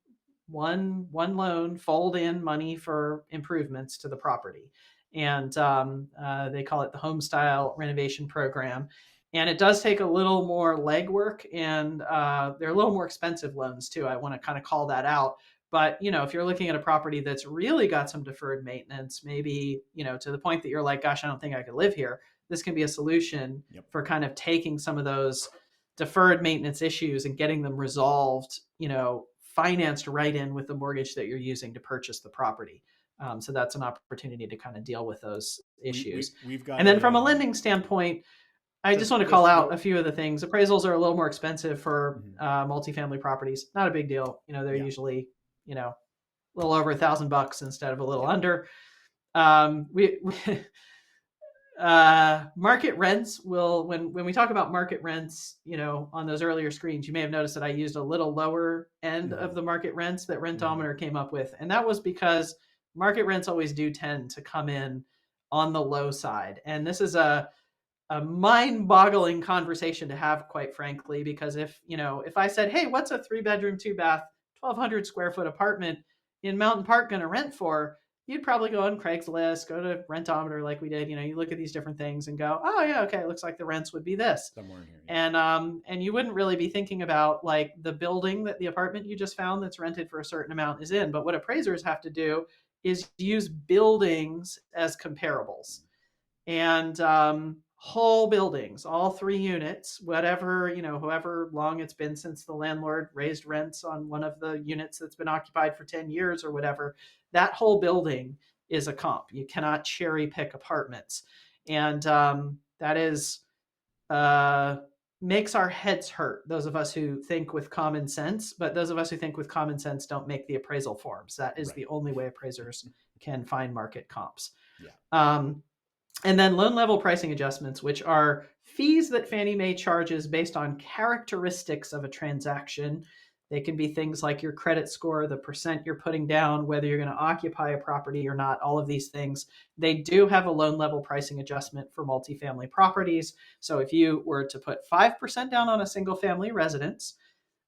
one loan, fold in money for improvements to the property. And they call it the home style renovation program. And it does take a little more legwork, and they're a little more expensive loans too. I want to kind of call that out. But if you're looking at a property that's really got some deferred maintenance, maybe to the point that you're like, "Gosh, I don't think I could live here," this can be a solution Yep. for kind of taking some of those deferred maintenance issues and getting them resolved, financed right in with the mortgage that you're using to purchase the property. So that's an opportunity to kind of deal with those issues. We've got And then a from a lending standpoint, I just want to call out a few of the things. Appraisals are a little more expensive for multifamily properties. Not a big deal. They're usually, a little over $1,000 instead of a little under. We market rents will, when we talk about market rents, on those earlier screens, you may have noticed that I used a little lower end of the market rents that Rentometer came up with. And that was because market rents always do tend to come in on the low side. And this is a mind-boggling conversation to have, quite frankly, because if I said, "Hey, what's a 3-bedroom, 2-bath, 1,200 square foot apartment in Mountain Park going to rent for?" You'd probably go on Craigslist, go to Rentometer like we did. You look at these different things and go, "Oh yeah, okay, it looks like the rents would be this." Somewhere in here. Yeah. And you wouldn't really be thinking about like the building that the apartment you just found that's rented for a certain amount is in. But what appraisers have to do is use buildings as comparables. And whole buildings, all 3 units, whatever, however long it's been since the landlord raised rents on one of the units that's been occupied for 10 years or whatever, that whole building is a comp. You cannot cherry pick apartments. And that is, makes our heads hurt, those of us who think with common sense, but those of us who think with common sense don't make the appraisal forms. That is the only way appraisers can find market comps. Yeah. And then loan level pricing adjustments, which are fees that Fannie Mae charges based on characteristics of a transaction. They can be things like your credit score, the percent you're putting down, whether you're going to occupy a property or not, all of these things. They do have a loan level pricing adjustment for multifamily properties. So if you were to put 5% down on a single family residence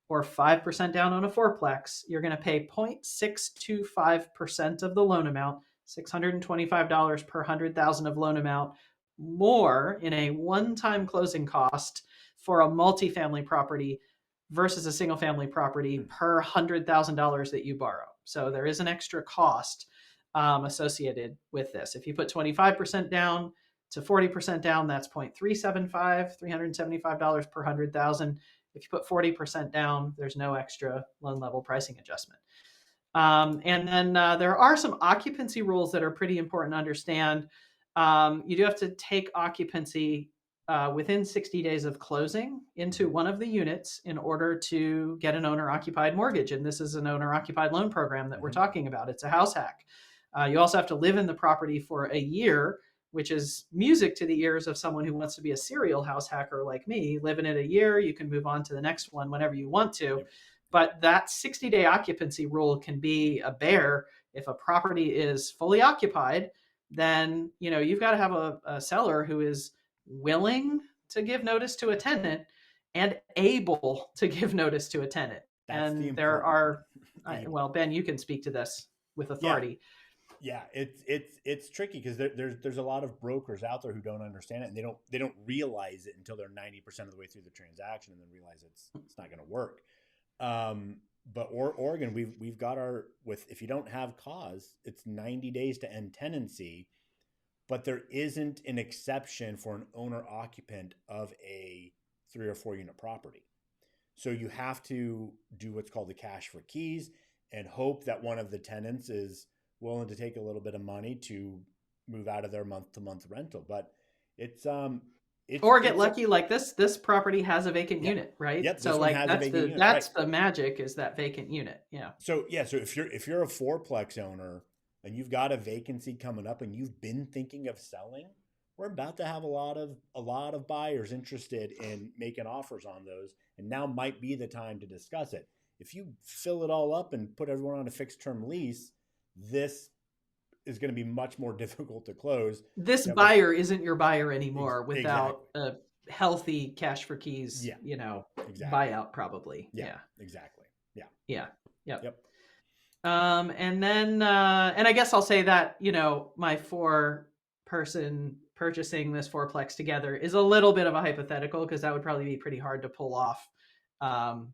or 5% down on a fourplex, you're going to pay 0.625% of the loan amount, $625 per 100,000 of loan amount, more in a one-time closing cost for a multifamily property versus a single family property per $100,000 that you borrow. So there is an extra cost associated with this. If you put 25% down to 40% down, that's $375 per 100,000. If you put 40% down, there's no extra loan level pricing adjustment. And then there are some occupancy rules that are pretty important to understand. You do have to take occupancy within 60 days of closing into one of the units in order to get an owner-occupied mortgage. And this is an owner-occupied loan program that we're talking about. It's a house hack. You also have to live in the property for a year, which is music to the ears of someone who wants to be a serial house hacker like me. Live in it a year, you can move on to the next one whenever you want to. Yep. But that 60-day occupancy rule can be a bear. If a property is fully occupied, then you've got to have a seller who is willing to give notice to a tenant and able to give notice to a tenant. And there are, well, Ben, you can speak to this with authority. Yeah, it's tricky because there's a lot of brokers out there who don't understand it, and they don't realize it until they're 90% of the way through the transaction and then realize it's not going to work. But Oregon, we've got if you don't have cause, it's 90 days to end tenancy, but there isn't an exception for an owner occupant of a 3 or 4 unit property. So you have to do what's called the cash for keys. and hope that one of the tenants is willing to take a little bit of money to move out of their month to month rental. But it's Or get it's a, lucky, like this property has a vacant yeah, unit, right? yep, So this one like has a vacant unit, right? that's the magic, is that vacant unit. Yeah. So yeah, so if you're a fourplex owner and you've got a vacancy coming up and you've been thinking of selling, we're about to have a lot of buyers interested in making offers on those, and now might be the time to discuss it. If you fill it all up and put everyone on a fixed term lease, this is going to be much more difficult to close. This That was buyer isn't your buyer anymore without exactly. a healthy cash for keys, Yeah, exactly. buyout probably. Yeah, Yeah. exactly. Yeah. Yeah. Yep. Yep. And then, and I guess I'll say that, my 4-person purchasing this fourplex together is a little bit of a hypothetical, because that would probably be pretty hard to pull off. Um,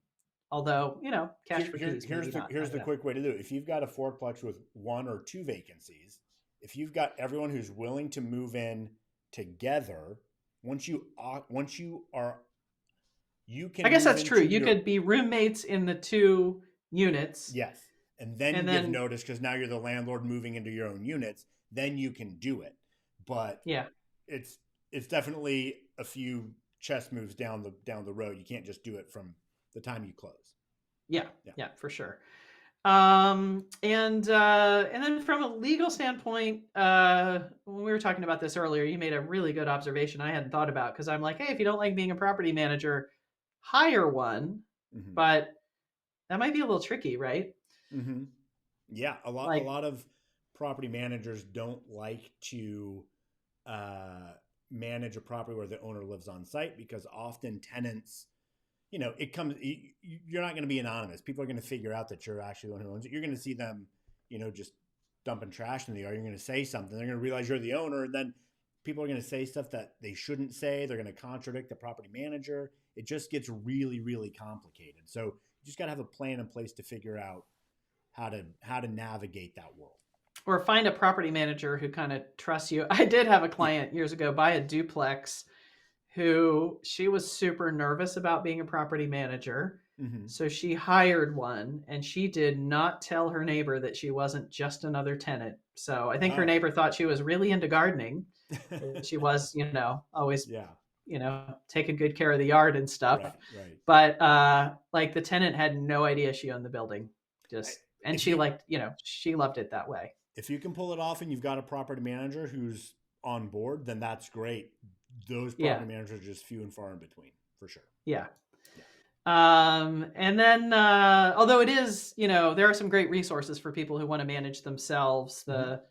Although, cash for keys, Here's maybe the not. here's the quick way to do it. If you've got a fourplex with 1 or 2 vacancies, if you've got everyone who's willing to move in together, once you are, you can I guess move that's true. into You your, could be roommates in the 2 units, yes, and then you and give then, notice because now you're the landlord moving into your own units. Then you can do it, but yeah, it's definitely a few chess moves down the road. You can't just do it from the time you close. yeah, Yeah. yeah, for sure. And then from a legal standpoint, when we were talking about this earlier, you made a really good observation I hadn't thought about, because I'm like, hey, if you don't like being a property manager, hire one, Mm-hmm. but that might be a little tricky, right? Mm-hmm. Yeah, a Like, lot of property managers don't like to manage a property where the owner lives on site, because often tenants, it comes. You're not going to be anonymous. People are going to figure out that you're actually the one who owns it. You're going to see them, just dumping trash in the yard. You're going to say something. They're going to realize you're the owner, and then people are going to say stuff that they shouldn't say. They're going to contradict the property manager. It just gets really, really complicated. So you just got to have a plan in place to figure out how to navigate that world. or find a property manager who kind of trusts you. I did have a Yeah. client years ago buy a duplex, who she was super nervous about being a property manager. Mm-hmm. So she hired one, and she did not tell her neighbor that she wasn't just another tenant. So I think her neighbor thought she was really into gardening. She was, always, Yeah. taking good care of the yard and stuff. Right. But like, the tenant had no idea she owned the building. And If she you she loved it that way. if you can pull it off and you've got a property manager who's on board, then that's great. Those Yeah. property managers are just few and far in between, for sure. Yeah. And then, although it is, there are some great resources for people who want to manage themselves. The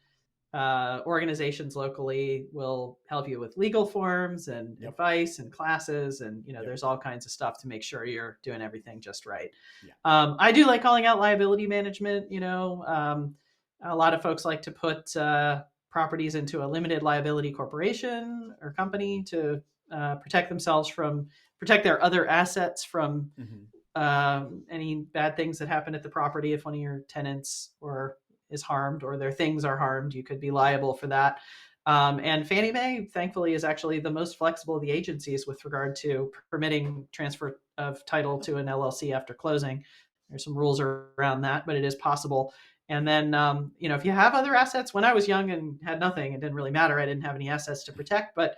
organizations locally will help you with legal forms and Yep. advice and classes, and Yep. there's all kinds of stuff to make sure you're doing everything just right. Yeah. I do like calling out liability management. A lot of folks like to put properties into a limited liability corporation or company to protect their other assets from any bad things that happen at the property. If one of your tenants is harmed, or their things are harmed, you could be liable for that. And Fannie Mae, thankfully, is actually the most flexible of the agencies with regard to permitting transfer of title to an LLC after closing. There's some rules around that, but it is possible. And then, if you have other assets, when I was young and had nothing, it didn't really matter. I didn't have any assets to protect. But,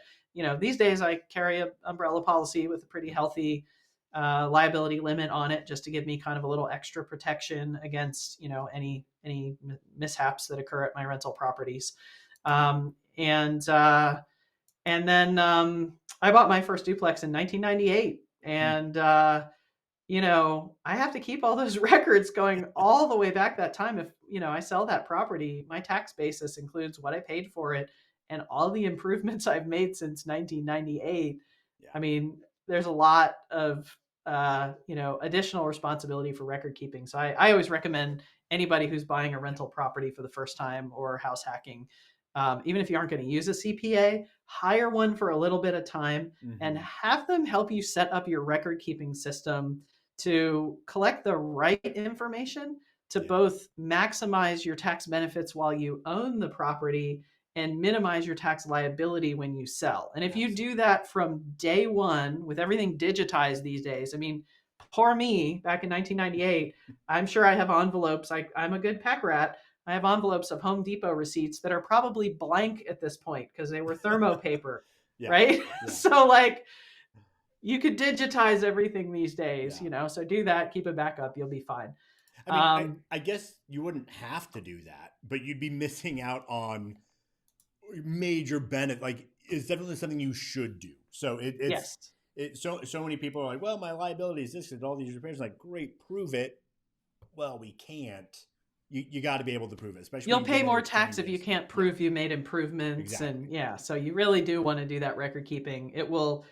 these days I carry an umbrella policy with a pretty healthy liability limit on it, just to give me kind of a little extra protection against, any mishaps that occur at my rental properties. And then I bought my first duplex in 1998. And, I have to keep all those records going all the way back that time. If, I sell that property, my tax basis includes what I paid for it and all the improvements I've made since 1998. Yeah. I mean, there's a lot of, additional responsibility for record keeping. So I always recommend anybody who's buying a rental property for the first time or house hacking, even if you aren't going to use a CPA, hire one for a little bit of time and have them help you set up your record keeping system to collect the right information to both maximize your tax benefits while you own the property and minimize your tax liability when you sell. And if you do that from day one, with everything digitized these days, I mean, poor me back in 1998. I'm sure I have envelopes. I'm a good pack rat. I have envelopes of Home Depot receipts that are probably blank at this point because they were thermo paper, Yeah. right? Yeah. So like you could digitize everything these days, Yeah. so do that, keep it back up, you'll be fine. I mean, I guess you wouldn't have to do that, but you'd be missing out on major benefit. Like, it's definitely something you should do. So Yes. so many people are like, well, my liability is this and all these repairs. Like, great, prove it. Well, we can't. You got to be able to prove it, especially You'll when you pay get more into tax if you exchanges. can't prove you made improvements. Exactly. And so you really do want to do that record keeping. It will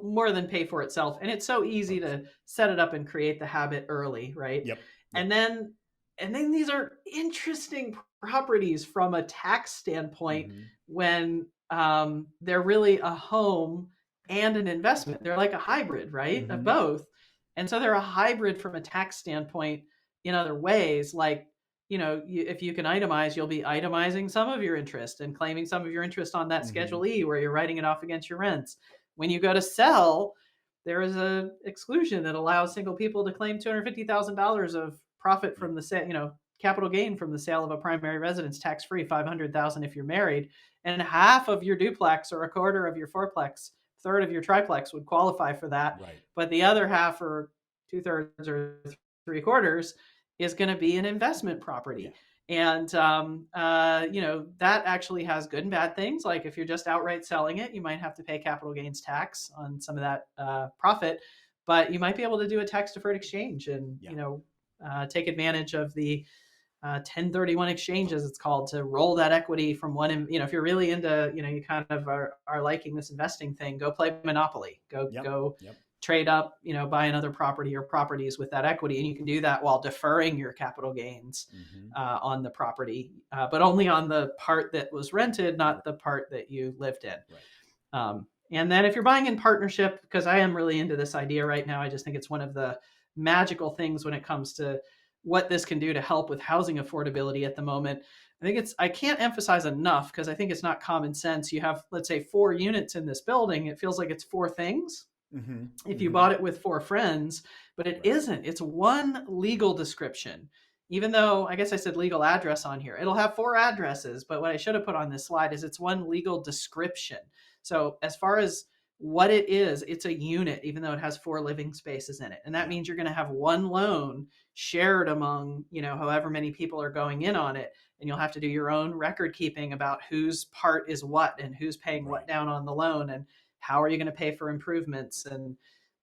more than pay for itself. And it's so easy to set it up and create the habit early, right? Yep. And then these are interesting properties from a tax standpoint when they're really a home and an investment. They're like a hybrid, right? Of both. And so they're a hybrid from a tax standpoint in other ways. Like, if you can itemize, you'll be itemizing some of your interest and claiming some of your interest on that Schedule E where you're writing it off against your rents. When you go to sell, there is a exclusion that allows single people to claim $250,000 of profit from the sale, capital gain from the sale of a primary residence, tax-free, $500,000 if you're married, and half of your duplex or a quarter of your fourplex, third of your triplex would qualify for that. Right. But the other half or 2/3 or 3/4 is going to be an investment property. Yeah. And, that actually has good and bad things. Like if you're just outright selling it, you might have to pay capital gains tax on some of that profit, but you might be able to do a tax deferred exchange and, take advantage of the 1031 exchange, as it's called, to roll that equity from one, if you're really into, you kind of are liking this investing thing, go play Monopoly, go trade up, buy another property or properties with that equity. And you can do that while deferring your capital gains on the property, but only on the part that was rented, not the part that you lived in. Right. And then if you're buying in partnership, because I am really into this idea right now, I just think it's one of the magical things when it comes to what this can do to help with housing affordability at the moment. I can't emphasize enough, because I think it's not common sense. You have, let's say, 4 units in this building. It feels like it's 4 things. If you bought it with 4 friends, but it isn't. It's one legal description. Even though I guess I said legal address on here, it'll have 4 addresses, but what I should have put on this slide is it's one legal description. So as far as what it is, it's a unit, even though it has 4 living spaces in it. And that means you're going to have one loan shared among, however many people are going in on it. And you'll have to do your own record keeping about whose part is what and who's paying what down on the loan, and how are you going to pay for improvements and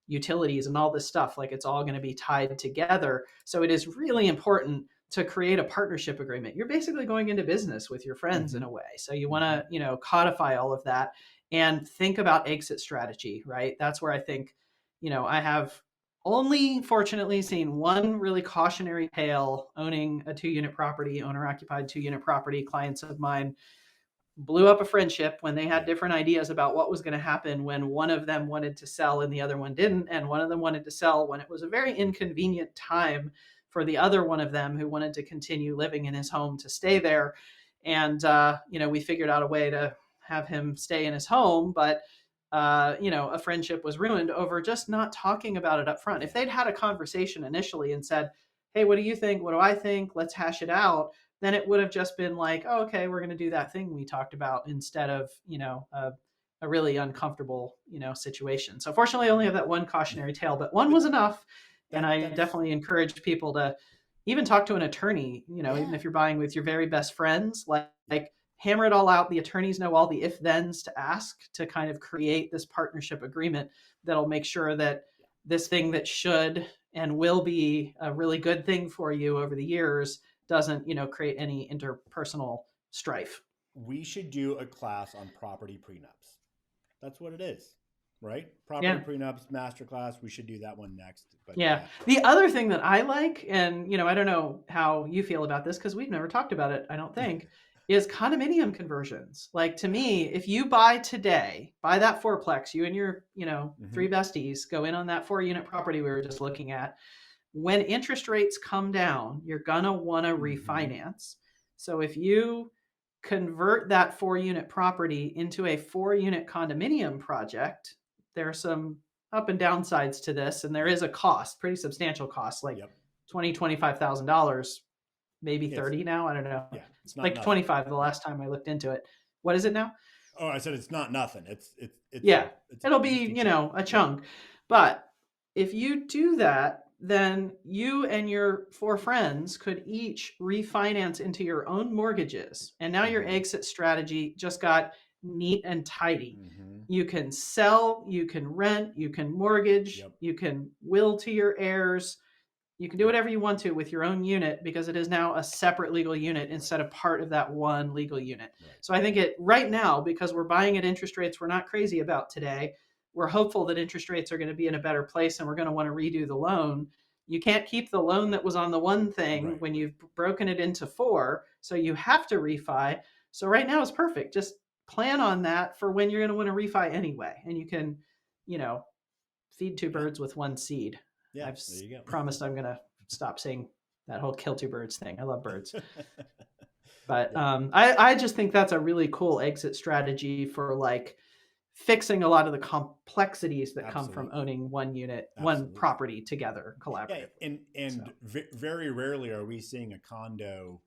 utilities and all this stuff. Like, it's all going to be tied together. So it is really important to create a partnership agreement. You're basically going into business with your friends in a way. So you want to, codify all of that and think about exit strategy, right? That's where I think, I have only fortunately seen one really cautionary tale owning a 2-unit property, owner-occupied 2-unit property. Clients of mine blew up a friendship when they had different ideas about what was going to happen when one of them wanted to sell and the other one didn't. And one of them wanted to sell when it was a very inconvenient time for the other one of them who wanted to continue living in his home to stay there. And, we figured out a way to have him stay in his home, but, a friendship was ruined over just not talking about it up front. If they'd had a conversation initially and said, hey, what do you think? What do I think? Let's hash it out. Then it would have just been like, oh, okay, we're going to do that thing we talked about, instead of, a really uncomfortable, situation. So fortunately, I only have that one cautionary tale, but one was enough. And I definitely encourage people to even talk to an attorney, even if you're buying with your very best friends, like hammer it all out. The attorneys know all the if-thens to ask to kind of create this partnership agreement that'll make sure that this thing that should and will be a really good thing for you over the years doesn't, create any interpersonal strife. We should do a class on property prenups. That's what it is, right? Property prenups, masterclass. We should do that one next. But the other thing that I like, and, I don't know how you feel about this, because we've never talked about it, I don't think, is condominium conversions. Like, to me, if you buy that fourplex, you and your, 3 besties go in on that 4-unit property we were just looking at. When interest rates come down, you're going to want to refinance. So if you convert that 4-unit property into a 4-unit condominium project, there are some up and downsides to this, and there is a cost, pretty substantial cost, like Yep. $25,000, maybe Yes. 30 now. I don't know. Yeah. It's not Like nothing. 25 the last time I looked into it. What is it now? Oh, I said it's not nothing. It's Yeah, it's it'll a be, hefty you know, chunk. a chunk. But if you do that, then you and your four friends could each refinance into your own mortgages. And now your Mhm. exit strategy just got neat and tidy. Mm-hmm. You can sell, you can rent, you can mortgage, Yep. you can will to your heirs. You can do Yep. whatever you want to with your own unit because it is now a separate legal unit instead of part of that one legal unit. Right. So I think it right now, because we're buying at interest rates we're not crazy about today, we're hopeful that interest rates are going to be in a better place and we're going to want to redo the loan. You can't keep the loan that was on the one thing Right. when you've broken it into four. So you have to refi. So right now is perfect. Just plan on that for when you're going to want to refi anyway. And you can, you know, feed two birds with one seed. Yeah. I've There you go. promised I'm going to stop saying that whole kill two birds thing. I love birds. But Yeah. I just think that's a really cool exit strategy for like fixing a lot of the complexities that come from Absolutely. owning one unit, one Absolutely. property together Yeah. collaboratively. And So. very rarely are we seeing a condo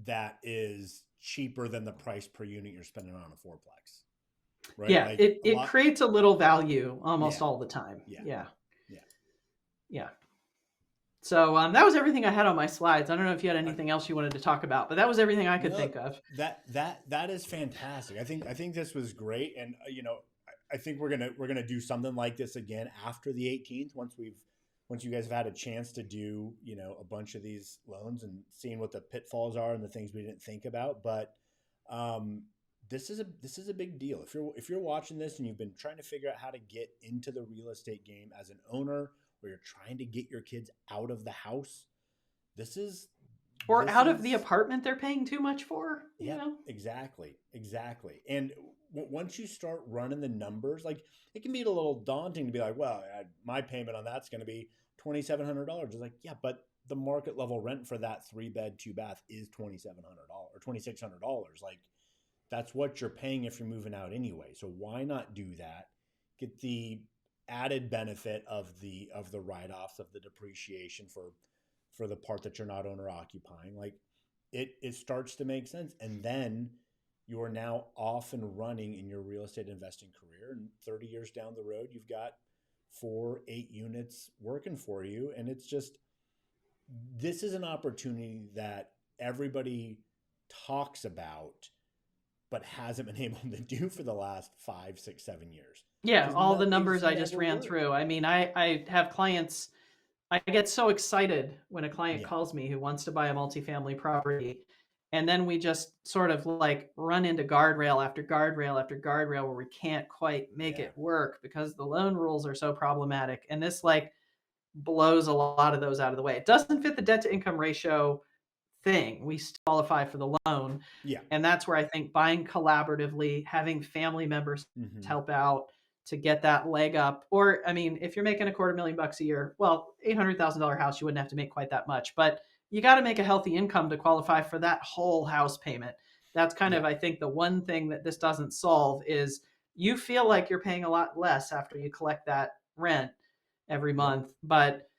that is cheaper than the price per unit you're spending on a fourplex. Right. Yeah, Like it creates a little value almost Yeah. all the time. Yeah. Yeah. Yeah. Yeah. So that was everything I had on my slides. I don't know if you had anything else you wanted to talk about, but that was everything I could think of. That is fantastic. I think this was great, and I think we're gonna do something like this again after the 18th once you guys have had a chance to do a bunch of these loans and seeing what the pitfalls are and the things we didn't think about. But this is a big deal. If you're watching this and you've been trying to figure out how to get into the real estate game as an owner, or you're trying to get your kids out of the house, or out of the apartment they're paying too much for. Yeah, exactly. And once you start running the numbers, like it can be a little daunting to be like, well, my payment on that's going to be $2,700. It's like, yeah, but the market level rent for that 3-bed, 2-bath is $2,700 or $2,600. Like that's what you're paying if you're moving out anyway. So why not do that? Get the added benefit of the write-offs, of the depreciation for the part that you're not owner occupying. Like it starts to make sense. And then you are now off and running in your real estate investing career. And 30 years down the road, you've got 4-8 units working for you. And it's just, this is an opportunity that everybody talks about, but hasn't been able to do for the last 5, 6, 7 years. Yeah, all the numbers I just ran through. I mean, I have clients, I get so excited when a client calls me who wants to buy a multifamily property. And then we just sort of like run into guardrail after guardrail after guardrail where we can't quite make it work because the loan rules are so problematic. And this like blows a lot of those out of the way. It doesn't fit the debt to income ratio thing. We still qualify for the loan. Yeah. And that's where I think buying collaboratively, having family members help out to get that leg up. Or, I mean, if you're making $250,000 a year, well, $800,000 house, you wouldn't have to make quite that much, but you got to make a healthy income to qualify for that whole house payment. That's kind of, I think, the one thing that this doesn't solve is you feel like you're paying a lot less after you collect that rent every month. But,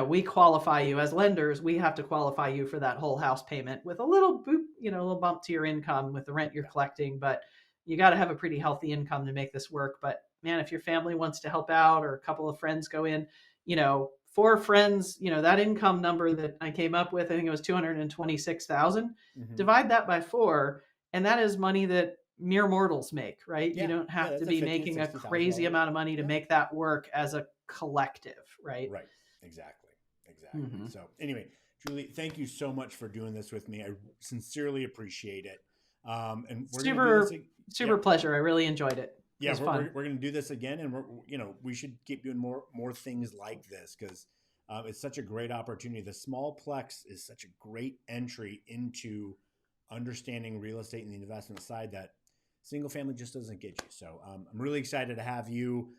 we qualify you as lenders. We have to qualify you for that whole house payment with a little boop, a little bump to your income with the rent you're collecting. But you got to have a pretty healthy income to make this work. But man, if your family wants to help out or a couple of friends go in, 4 friends, that income number that I came up with, I think it was 226,000. Divide that by 4, and that is money that mere mortals make, right? Yeah. You don't have to be making a crazy amount of money to make that work as a collective, right? Right. Exactly. So anyway, Julie, thank you so much for doing this with me. I sincerely appreciate it. And we're super pleasure. I really enjoyed it. Yeah, we're going to do this again, and we should keep doing more things like this because it's such a great opportunity. The small plex is such a great entry into understanding real estate and the investment side that single family just doesn't get you. So I'm really excited to have you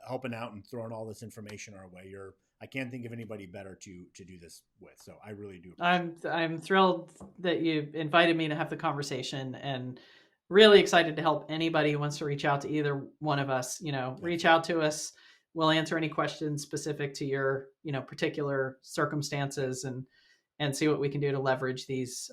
helping out and throwing all this information our way. I can't think of anybody better to do this with. So I really do. I'm thrilled that you invited me to have the conversation and really excited to help anybody who wants to reach out to either one of us. Reach out to us. We'll answer any questions specific to your, particular circumstances, and see what we can do to leverage these,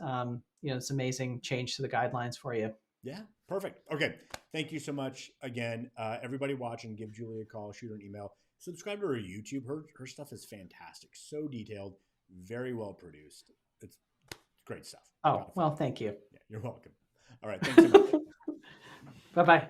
this amazing change to the guidelines for you. Yeah, perfect. Okay. Thank you so much again. Everybody watching, give Julie a call, shoot her an email, subscribe to her YouTube. Her stuff is fantastic. So detailed, very well produced. It's great stuff. Oh, well, thank you. Yeah, you're welcome. All right. Thanks so much. Bye-bye.